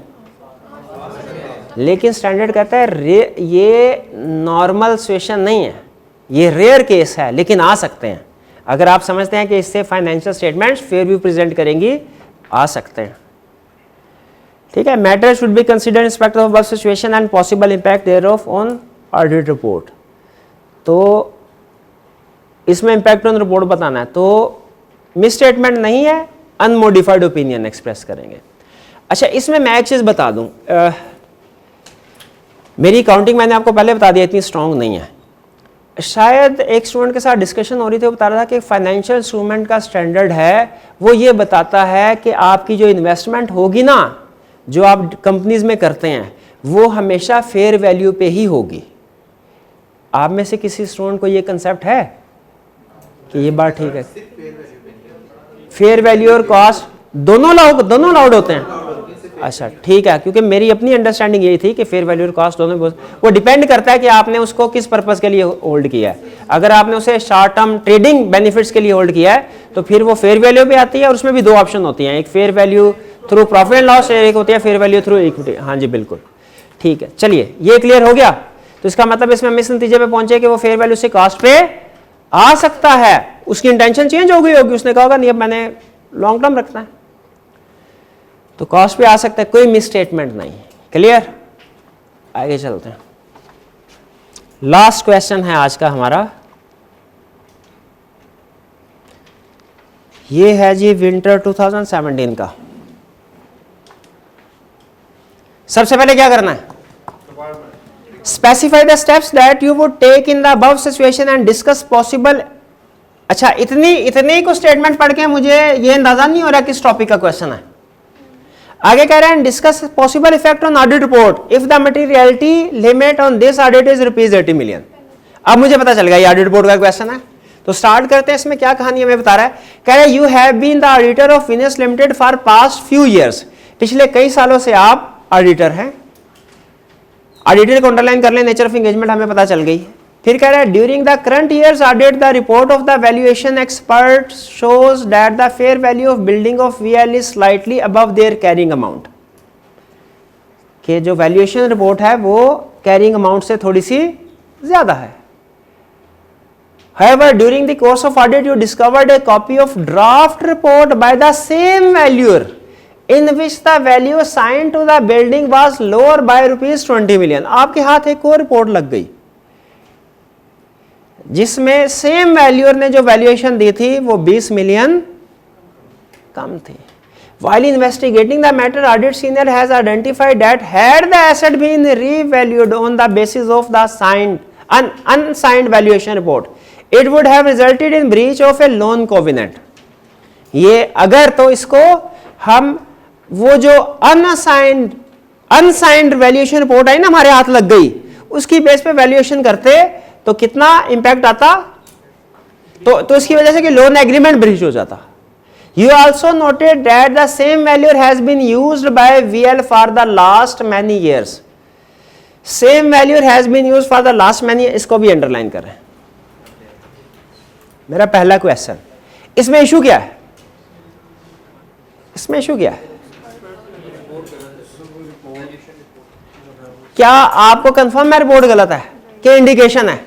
लेकिन स्टैंडर्ड कहता है ये नॉर्मल सिचुएशन नहीं है, ये रेयर केस है, लेकिन आ सकते हैं। अगर आप समझते हैं कि इससे financial statements fair view present करेंगी, आ सकते हैं, ठीक है। Matter should be considered in respect of बस situation and possible impact thereof on audit report. तो इसमें इंपैक्ट ऑन रिपोर्ट बताना है, तो मिस स्टेटमेंट नहीं है, अनमोडिफाइड ओपिनियन एक्सप्रेस करेंगे। अच्छा, इसमें मैं एक चीज़ बता दूं, मेरी अकाउंटिंग मैंने आपको पहले बता दिया इतनी स्ट्रांग नहीं है। शायद एक स्टूडेंट के साथ डिस्कशन हो रही थी, वो बता रहा था कि फाइनेंशियल इंस्ट्रूमेंट का स्टैंडर्ड है, वो ये बताता है कि आपकी जो इन्वेस्टमेंट होगी ना, जो आप कंपनीज में करते हैं, वो हमेशा फेयर वैल्यू पे ही होगी। आप में से किसी स्टूडेंट को ये कंसेप्ट है कि ये बात ठीक है? फेयर वैल्यू और कॉस्ट दोनों लाउड होते हैं? अच्छा ठीक है, क्योंकि मेरी अपनी अंडरस्टैंडिंग यही थी कि फेयर वैल्यू और कॉस्ट दोनों, वो डिपेंड करता है कि आपने उसको किस पर्पस के लिए होल्ड किया है। अगर आपने उसे शॉर्ट टर्म ट्रेडिंग बेनिफिट्स के लिए होल्ड किया है तो फिर वो फेयर वैल्यू पे आती है, और उसमें भी दो ऑप्शन होती हैं, एक fair value through profit and loss, एक होती है फेयर वैल्यू थ्रू इक्विटी। हाँ जी बिल्कुल ठीक है, चलिए ये क्लियर हो गया। तो इसका मतलब इसमें हम इस नतीजे पे पहुंचे कि वो फेयर वैल्यू से कॉस्ट पे आ सकता है, उसकी इंटेंशन चेंज हो गई होगी, उसने कहा होगा नहीं अब मैंने लॉन्ग टर्म रखना है, तो कॉस्ट पे आ सकता है, कोई मिस स्टेटमेंट नहीं। क्लियर? आगे चलते हैं। लास्ट क्वेश्चन है आज का हमारा, ये है जी विंटर 2017 का। सबसे पहले क्या करना है? Specify the steps that you would take in the above situation and discuss possible. अच्छा, इतनी को स्टेटमेंट पढ़ के मुझे ये अंदाजा नहीं हो रहा किस टॉपिक का क्वेश्चन है। आगे कह रहे हैं discuss possible effect on audit report if the materiality limit on this audit is ₹80 million. अब मुझे पता चल गया ये ऑडिट रिपोर्ट का क्वेश्चन है, तो स्टार्ट करते हैं। इसमें क्या कहानी हमें बता रहा है? कह रहे हैं you have been the auditor of Venus limited for past few years. पिछले कई सालों से आप ऑडिटर हैं। ऑडिटर को अंडरलाइन कर ले, नेचर ऑफ एंगेजमेंट हमें पता चल गई। फिर कह रहा है during the current years audit the report of the valuation expert shows that the fair value of building of VL is slightly above their carrying amount. कि जो वैल्यूएशन रिपोर्ट है वो कैरिंग अमाउंट से थोड़ी सी ज्यादा है। However, during the course of audit, you discovered a copy of draft report by the same valuer in which the value assigned to the building was lower by ₹20 million. आपके हाथ एक और report लग गई जिसमें सेम वैल्यूअर ने जो valuation दी थी वो 20 मिलियन कम थी। While investigating the matter, audit senior has identified that had the asset been revalued on the basis of the unsigned valuation report, it would have resulted in breach of a loan covenant. ये अगर तो इसको हम वो जो unsigned valuation report आई ना हमारे हाथ लग गई, उसकी बेस पे वैल्यूएशन करते तो कितना इंपैक्ट आता? तो इसकी वजह से कि लोन एग्रीमेंट ब्रीच हो जाता। You also noted that the same valuer has been used by VL for the last many years. Same valuer has been used for the last many years. इसको भी अंडरलाइन कर रहे हैं। मेरा पहला question, इसमें इशू क्या है? इसमें इशू क्या है? क्या आपको कंफर्म है रिपोर्ट गलत है कि इंडिकेशन है?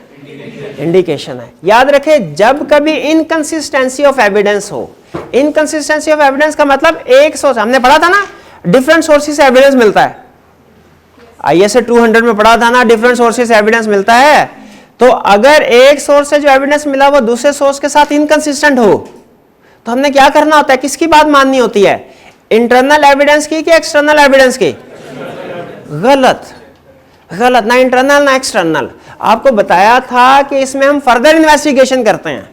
इंडिकेशन है। याद रखें, जब कभी इनकंसिस्टेंसी ऑफ एविडेंस हो, इनकंसिस्टेंसी ऑफ एविडेंस का मतलब एक सोर्स, हमने पढ़ा था ना डिफरेंट सोर्सेस से एविडेंस मिलता है, ISA 200 में पढ़ा था ना डिफरेंट सोर्सेस से एविडेंस मिलता है। तो अगर एक सोर्स से जो एविडेंस मिला वो दूसरे सोर्स के साथ इनकंसिस्टेंट हो तो हमने क्या करना होता है, किसकी बात माननी होती है, इंटरनल एविडेंस की कि एक्सटर्नल एविडेंस की? गलत, गलत, ना इंटरनल ना एक्सटर्नल। आपको बताया था कि इसमें हम फर्दर इन्वेस्टिगेशन करते हैं।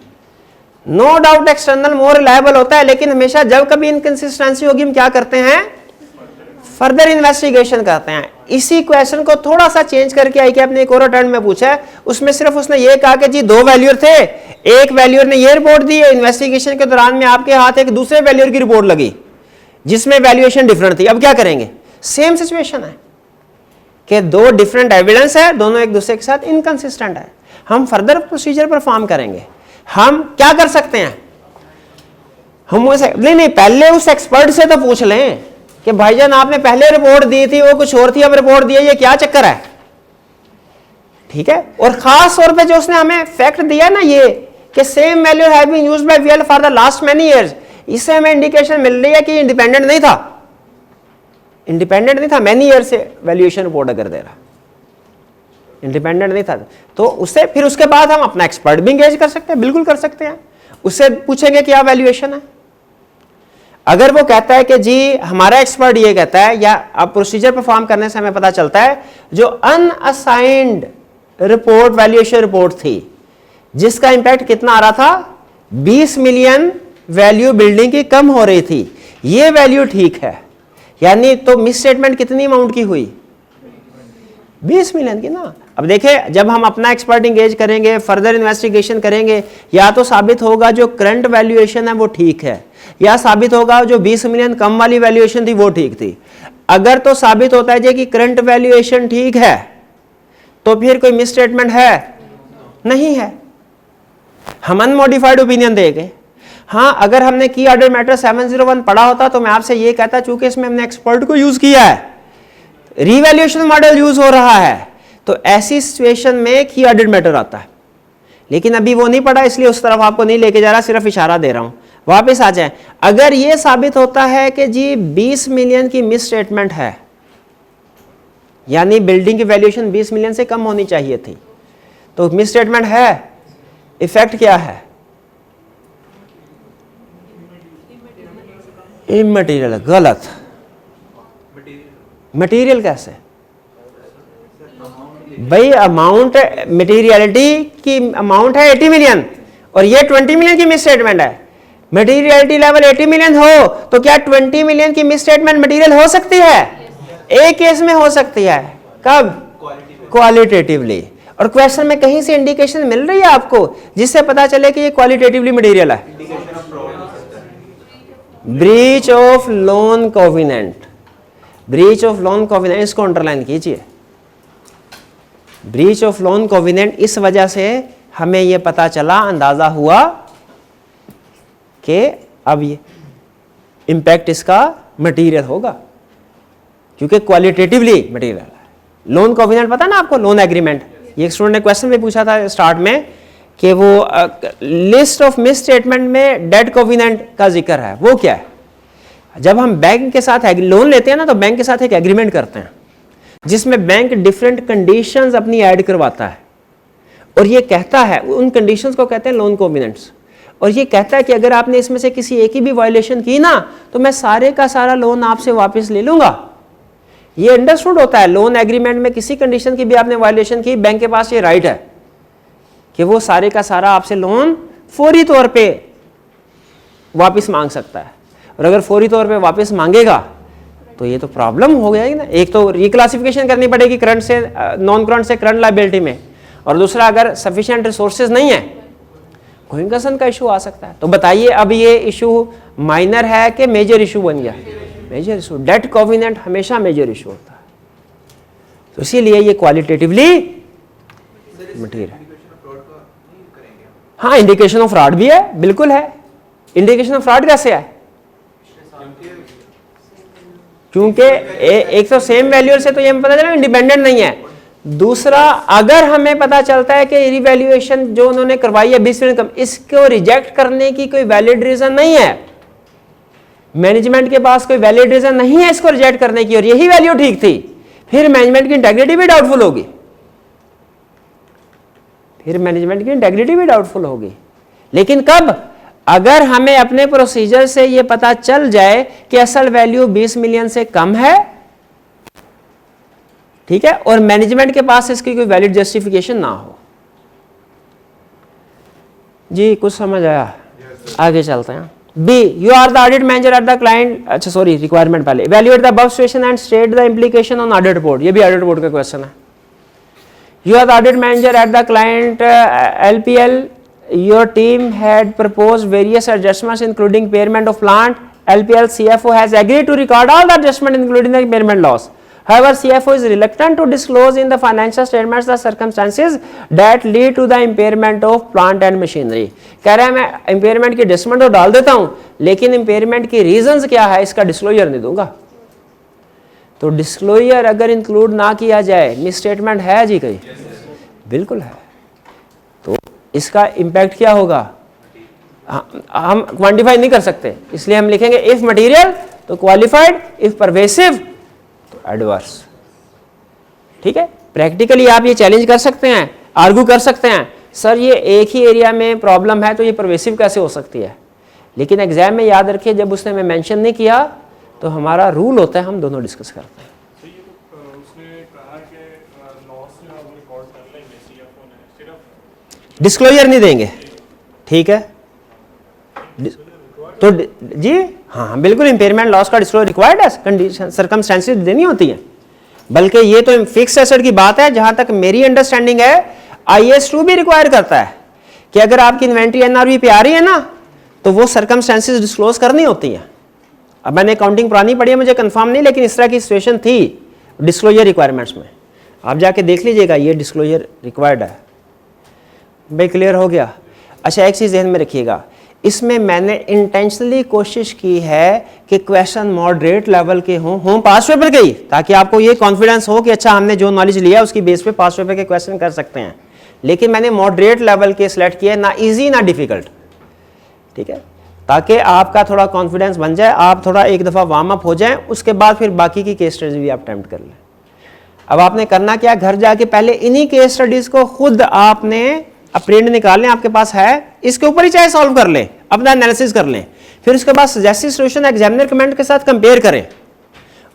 No doubt external more reliable होता है, लेकिन हमेशा जब कभी इनकंसिस्टेंसी होगी हम क्या करते हैं, फर्दर इन्वेस्टिगेशन करते हैं। इसी क्वेश्चन को थोड़ा सा चेंज करके आई कि आपने एक और अटेम्प्ट में पूछा है, उसमें सिर्फ उसने ये कहा कि जी दो वैल्यूअर थे, एक वैल्यूअर ने ये रिपोर्ट दी है, इन्वेस्टिगेशन के दौरान में आपके हाथ एक दूसरे वैल्यूअर की रिपोर्ट लगी जिसमें वैल्यूएशन डिफरेंट थी। अब क्या करेंगे, सेम सिचुएशन है कि दो डिफरेंट एविडेंस है, दोनों एक दूसरे के साथ इनकंसिस्टेंट है, हम फर्दर प्रोसीजर परफॉर्म करेंगे। हम क्या कर सकते हैं, हम उसे नहीं पहले उस एक्सपर्ट से तो पूछ लें कि भाईजान आपने पहले रिपोर्ट दी थी वो कुछ और थी, अब रिपोर्ट दी है, ये क्या चक्कर है, ठीक है। और खास तौर पे जो उसने हमें फैक्ट दिया ना ये कि same value have been used by VL for the last many years, इससे हमें इंडिकेशन मिल रही है कि इंडिपेंडेंट नहीं था, इंडिपेंडेंट नहीं था, मैनी ईयर से वैल्यूएशन रिपोर्ट अगर दे रहा, इंडिपेंडेंट नहीं था, तो उससे फिर उसके बाद हम अपना एक्सपर्ट भी इंगेज कर सकते हैं, बिल्कुल कर सकते हैं, उससे पूछेंगे क्या वैल्यूएशन है। अगर वो कहता है कि जी हमारा एक्सपर्ट ये कहता है, या अब प्रोसीजर परफॉर्म करने से हमें पता चलता है जो अनअसाइंड रिपोर्ट वैल्यूएशन रिपोर्ट थी जिसका इंपैक्ट कितना आ रहा था, 20 मिलियन वैल्यू बिल्डिंग की कम हो रही थी, ये वैल्यू ठीक है, यानी तो मिस स्टेटमेंट कितनी अमाउंट की हुई, 20 मिलियन की ना। अब देखिए जब हम अपना एक्सपर्ट इंगेज करेंगे, फर्दर इन्वेस्टिगेशन करेंगे, या तो साबित होगा जो करंट वैल्यूएशन है वो ठीक है, या साबित होगा जो 20 मिलियन कम वाली वैल्यूएशन थी वो ठीक थी। अगर तो साबित होता है जी कि करंट वैल्यूएशन ठीक है तो फिर कोई मिस स्टेटमेंट है नहीं है, हम अनमॉडिफाइड ओपिनियन देंगे। हाँ, अगर हमने की ऑर्डर मैटर 701 पढ़ा होता तो मैं आपसे ये कहता, चूंकि इसमें हमने एक्सपर्ट को यूज किया है, रिवैल्यूएशन मॉडल यूज हो रहा है, तो ऐसी सिचुएशन में की ऑर्डर मैटर आता है। लेकिन अभी वो नहीं पढ़ा इसलिए उस तरफ आपको नहीं लेके जा रहा, सिर्फ इशारा दे रहा हूं, वापस आ जाए। अगर ये साबित होता है कि जी 20 मिलियन की मिस स्टेटमेंट है, यानी बिल्डिंग की वैल्यूएशन 20 मिलियन से कम होनी चाहिए थी, तो मिस स्टेटमेंट है, इफेक्ट क्या है, इमटेरियल, गलत। मटेरियल कैसे भाई, अमाउंट मटेरियलिटी की अमाउंट है 80 मिलियन और ये 20 मिलियन की मिस स्टेटमेंट है। मटेरियलिटी लेवल 80 मिलियन हो तो क्या 20 मिलियन की मिस स्टेटमेंट मटेरियल हो सकती है? एक केस में हो सकती है, कब? क्वालिटेटिवली। और क्वेश्चन में कहीं से इंडिकेशन मिल रही है आपको जिससे पता चले कि ये क्वालिटेटिवली मटेरियल है? Breach of loan covenant, breach of loan covenant, इसको अंडरलाइन कीजिए। ब्रीच ऑफ लोन कोविनेंट, इस वजह से हमें यह पता चला, अंदाजा हुआ कि अब ये इंपैक्ट इसका मटेरियल होगा क्योंकि क्वालिटेटिवली मटेरियल है। लोन कोविनेंट पता ना आपको, लोन एग्रीमेंट, ये स्टूडेंट ने क्वेश्चन में पूछा था स्टार्ट में कि वो लिस्ट ऑफ मिस स्टेटमेंट में डेट कोविनेंट का जिक्र है, वो क्या है? जब हम बैंक के साथ लोन लेते हैं ना तो बैंक के साथ एक एग्रीमेंट करते हैं जिसमें बैंक डिफरेंट कंडीशंस अपनी ऐड करवाता है और ये कहता है, उन कंडीशंस को कहते हैं लोन कोविनेंट्स, और ये कहता है कि अगर आपने इसमें से किसी एक ही भी वायलेशन की ना तो मैं सारे का सारा लोन आपसे वापस ले लूंगा। ये अंडरस्टूड होता है, लोन एग्रीमेंट में किसी कंडीशन की भी आपने वायलेशन की, बैंक के पास ये राइट है कि वो सारे का सारा आपसे लोन फौरी तौर पे वापस मांग सकता है। और अगर फौरी तौर पे वापस मांगेगा तो ये तो प्रॉब्लम हो गया ना, एक तो रिक्लासिफिकेशन करनी पड़ेगी करंट से नॉन करंट से करंट लायबिलिटी में, और दूसरा अगर सफिशिएंट रिसोर्सेज नहीं है, गोइंग कंसर्न का इशू आ सकता है। तो बताइए अब ये इशू माइनर है कि मेजर इशू बन गया? Major issue. डेट कोविनेंट हमेशा मेजर इशू होता है, तो इसीलिए ये क्वालिटेटिवली मटेरियल। हाँ, इंडिकेशन ऑफ फ्रॉड भी है, बिल्कुल है। इंडिकेशन ऑफ फ्रॉड कैसे है? क्योंकि एक तो सेम वैल्यू से तो ये पता चला इंडिपेंडेंट नहीं है। दूसरा, अगर हमें पता चलता है कि रिवैल्यूएशन जो उन्होंने करवाई है 20% कम, इसको रिजेक्ट करने की कोई वैलिड रीजन नहीं है, मैनेजमेंट के पास कोई वैलिड रीजन नहीं है इसको रिजेक्ट करने की, और यही वैल्यू ठीक थी, फिर मैनेजमेंट की इंटेग्रिटी भी डाउटफुल होगी, फिर मैनेजमेंट की इंटेग्रिटी भी डाउटफुल होगी। लेकिन कब? अगर हमें अपने प्रोसीजर से यह पता चल जाए कि असल वैल्यू 20 मिलियन से कम है, ठीक है, और मैनेजमेंट के पास इसकी कोई वैलिड जस्टिफिकेशन ना हो। जी कुछ समझ आया? आगे चलते हैं। B, you are the audit manager at the client, अच्छा सॉरी रिक्वायरमेंट पहले, evaluate the above situation and state the implication on audit report, ये भी ऑडिट रिपोर्ट का क्वेश्चन है। You are the audit manager at the client LPL, your team had proposed various adjustments including impairment of plant. LPL CFO has agreed to record all the adjustments including the impairment loss. However, CFO is reluctant to disclose in the financial statements the circumstances that lead to the impairment of plant and machinery. कह रहा है मैं impairment की adjustment तो डाल देता हूँ, लेकिन impairment की reasons क्या है इसका disclosure नहीं दूंगा। तो disclosure अगर include ना किया जाए, misstatement है जी कहीं? बिल्कुल है। तो इसका इम्पैक्ट क्या होगा हम क्वांटिफाई नहीं कर सकते, इसलिए हम लिखेंगे इफ मटेरियल तो क्वालिफाइड, इफ परवेसिव तो एडवर्स। ठीक है, प्रैक्टिकली आप ये चैलेंज कर सकते हैं, आर्गू कर सकते हैं, सर ये एक ही एरिया में प्रॉब्लम है तो ये परवेसिव कैसे हो सकती है, लेकिन एग्जाम में याद रखिए जब उसने मैं मेंशन नहीं किया तो हमारा रूल होता है हम दोनों डिस्कस करते हैं। डिस्क्लोजर नहीं देंगे, ठीक है, तो जी हाँ बिल्कुल इंपेयरमेंट लॉस का डिस्क्लोजर रिक्वायर्ड है, कंडीशन सर्कमस्टेंसेस देनी होती हैं, बल्कि ये तो फिक्स एसेट की बात है। जहां तक मेरी अंडरस्टैंडिंग है IS2 भी रिक्वायर करता है कि अगर आपकी इन्वेंट्री NRV पे आ रही है ना तो वो सर्कमस्टेंसेस डिस्क्लोज करनी होती हैं। अब मैंने अकाउंटिंग पुरानी पढ़ी है, मुझे कंफर्म नहीं, लेकिन इस तरह की सिचुएशन थी डिस्क्लोजर रिक्वायरमेंट्स में, आप जाके देख लीजिएगा, ये डिस्क्लोजर रिक्वायर्ड है। भाई क्लियर हो गया? अच्छा एक चीज़ ध्यान में रखिएगा, इसमें मैंने इंटेंशनली कोशिश की है कि क्वेश्चन मॉडरेट लेवल के हों पास पेपर के ही, ताकि आपको ये कॉन्फिडेंस हो कि अच्छा हमने जो नॉलेज लिया उसकी बेस पे पास पेपर के क्वेश्चन कर सकते हैं। लेकिन मैंने मॉडरेट लेवल के सिलेक्ट किए, ना इजी ना डिफिकल्ट, ठीक है, ताकि आपका थोड़ा कॉन्फिडेंस बन जाए, आप थोड़ा एक दफ़ा वार्म अप हो जाएं, उसके बाद फिर बाकी की केस स्टडीज भी आप अटेम्प्ट कर लें। अब आपने करना क्या, घर जाके पहले इन्हीं केस स्टडीज़ को खुद आपने प्रिंट निकाल लें, आपके पास है, इसके ऊपर ही चाहे सॉल्व कर लें, अपना एनालिसिस कर लें, फिर उसके बाद सजेस्टिव सॉल्यूशन एग्जामिनर कमेंट के साथ कंपेयर करें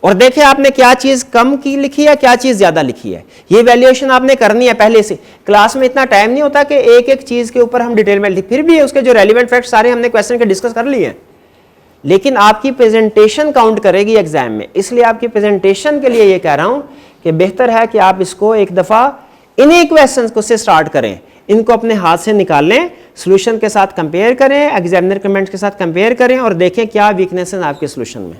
और देखें आपने क्या चीज़ कम की लिखी है, क्या चीज़ ज़्यादा लिखी है। ये वैल्यूएशन आपने करनी है पहले से। क्लास में इतना टाइम नहीं होता कि एक एक चीज़ के ऊपर हम डिटेल में लिखें, फिर भी उसके जो रेलिवेंट फैक्ट सारे हमने क्वेश्चन के डिस्कस कर लिए हैं, लेकिन आपकी प्रेजेंटेशन काउंट करेगी एग्जाम में। इसलिए आपकी प्रेजेंटेशन के लिए ये कह रहा हूँ कि बेहतर है कि आप इसको एक दफ़ा इन्हीं क्वेश्चन को से स्टार्ट करें, इनको अपने हाथ से निकाल लें, सॉल्यूशन के साथ कंपेयर करें, एग्जामिनर कमेंट्स के साथ कंपेयर करें और देखें क्या वीकनेस है आपके सॉल्यूशन में।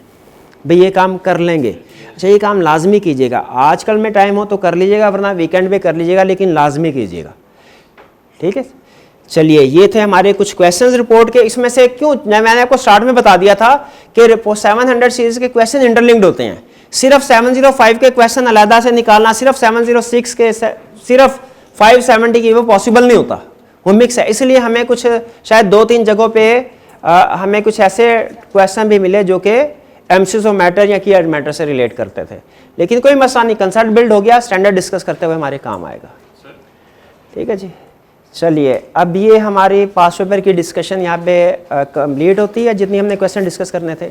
भाई ये काम कर लेंगे। अच्छा ये काम लाजमी कीजिएगा, आजकल में टाइम हो तो कर लीजिएगा, वरना वीकेंड पे कर लीजिएगा, लेकिन लाजमी कीजिएगा, ठीक है। चलिए ये थे हमारे कुछ क्वेश्चंस रिपोर्ट के। इसमें से क्यों मैंने आपको स्टार्ट में बता दिया था कि 700 सीरीज के क्वेश्चन इंटरलिंक्ड होते हैं, सिर्फ 705 के क्वेश्चन अलहदा से निकालना, सिर्फ 706 के, सिर्फ 570 की वो पॉसिबल नहीं होता, वो मिक्स है। इसलिए हमें कुछ शायद 2-3 जगहों पे हमें कुछ ऐसे क्वेश्चन भी मिले जो कि एमसीक्यू ऑफ मैटर या की मैटर से रिलेट करते थे, लेकिन कोई मसला नहीं, कंसेप्ट बिल्ड हो गया, स्टैंडर्ड डिस्कस करते हुए हमारे काम आएगा। ठीक है जी, चलिए अब ये हमारी पास पेपर की डिस्कशन यहाँ पे कंप्लीट होती है, जितनी हमने क्वेश्चन डिस्कस करने थे।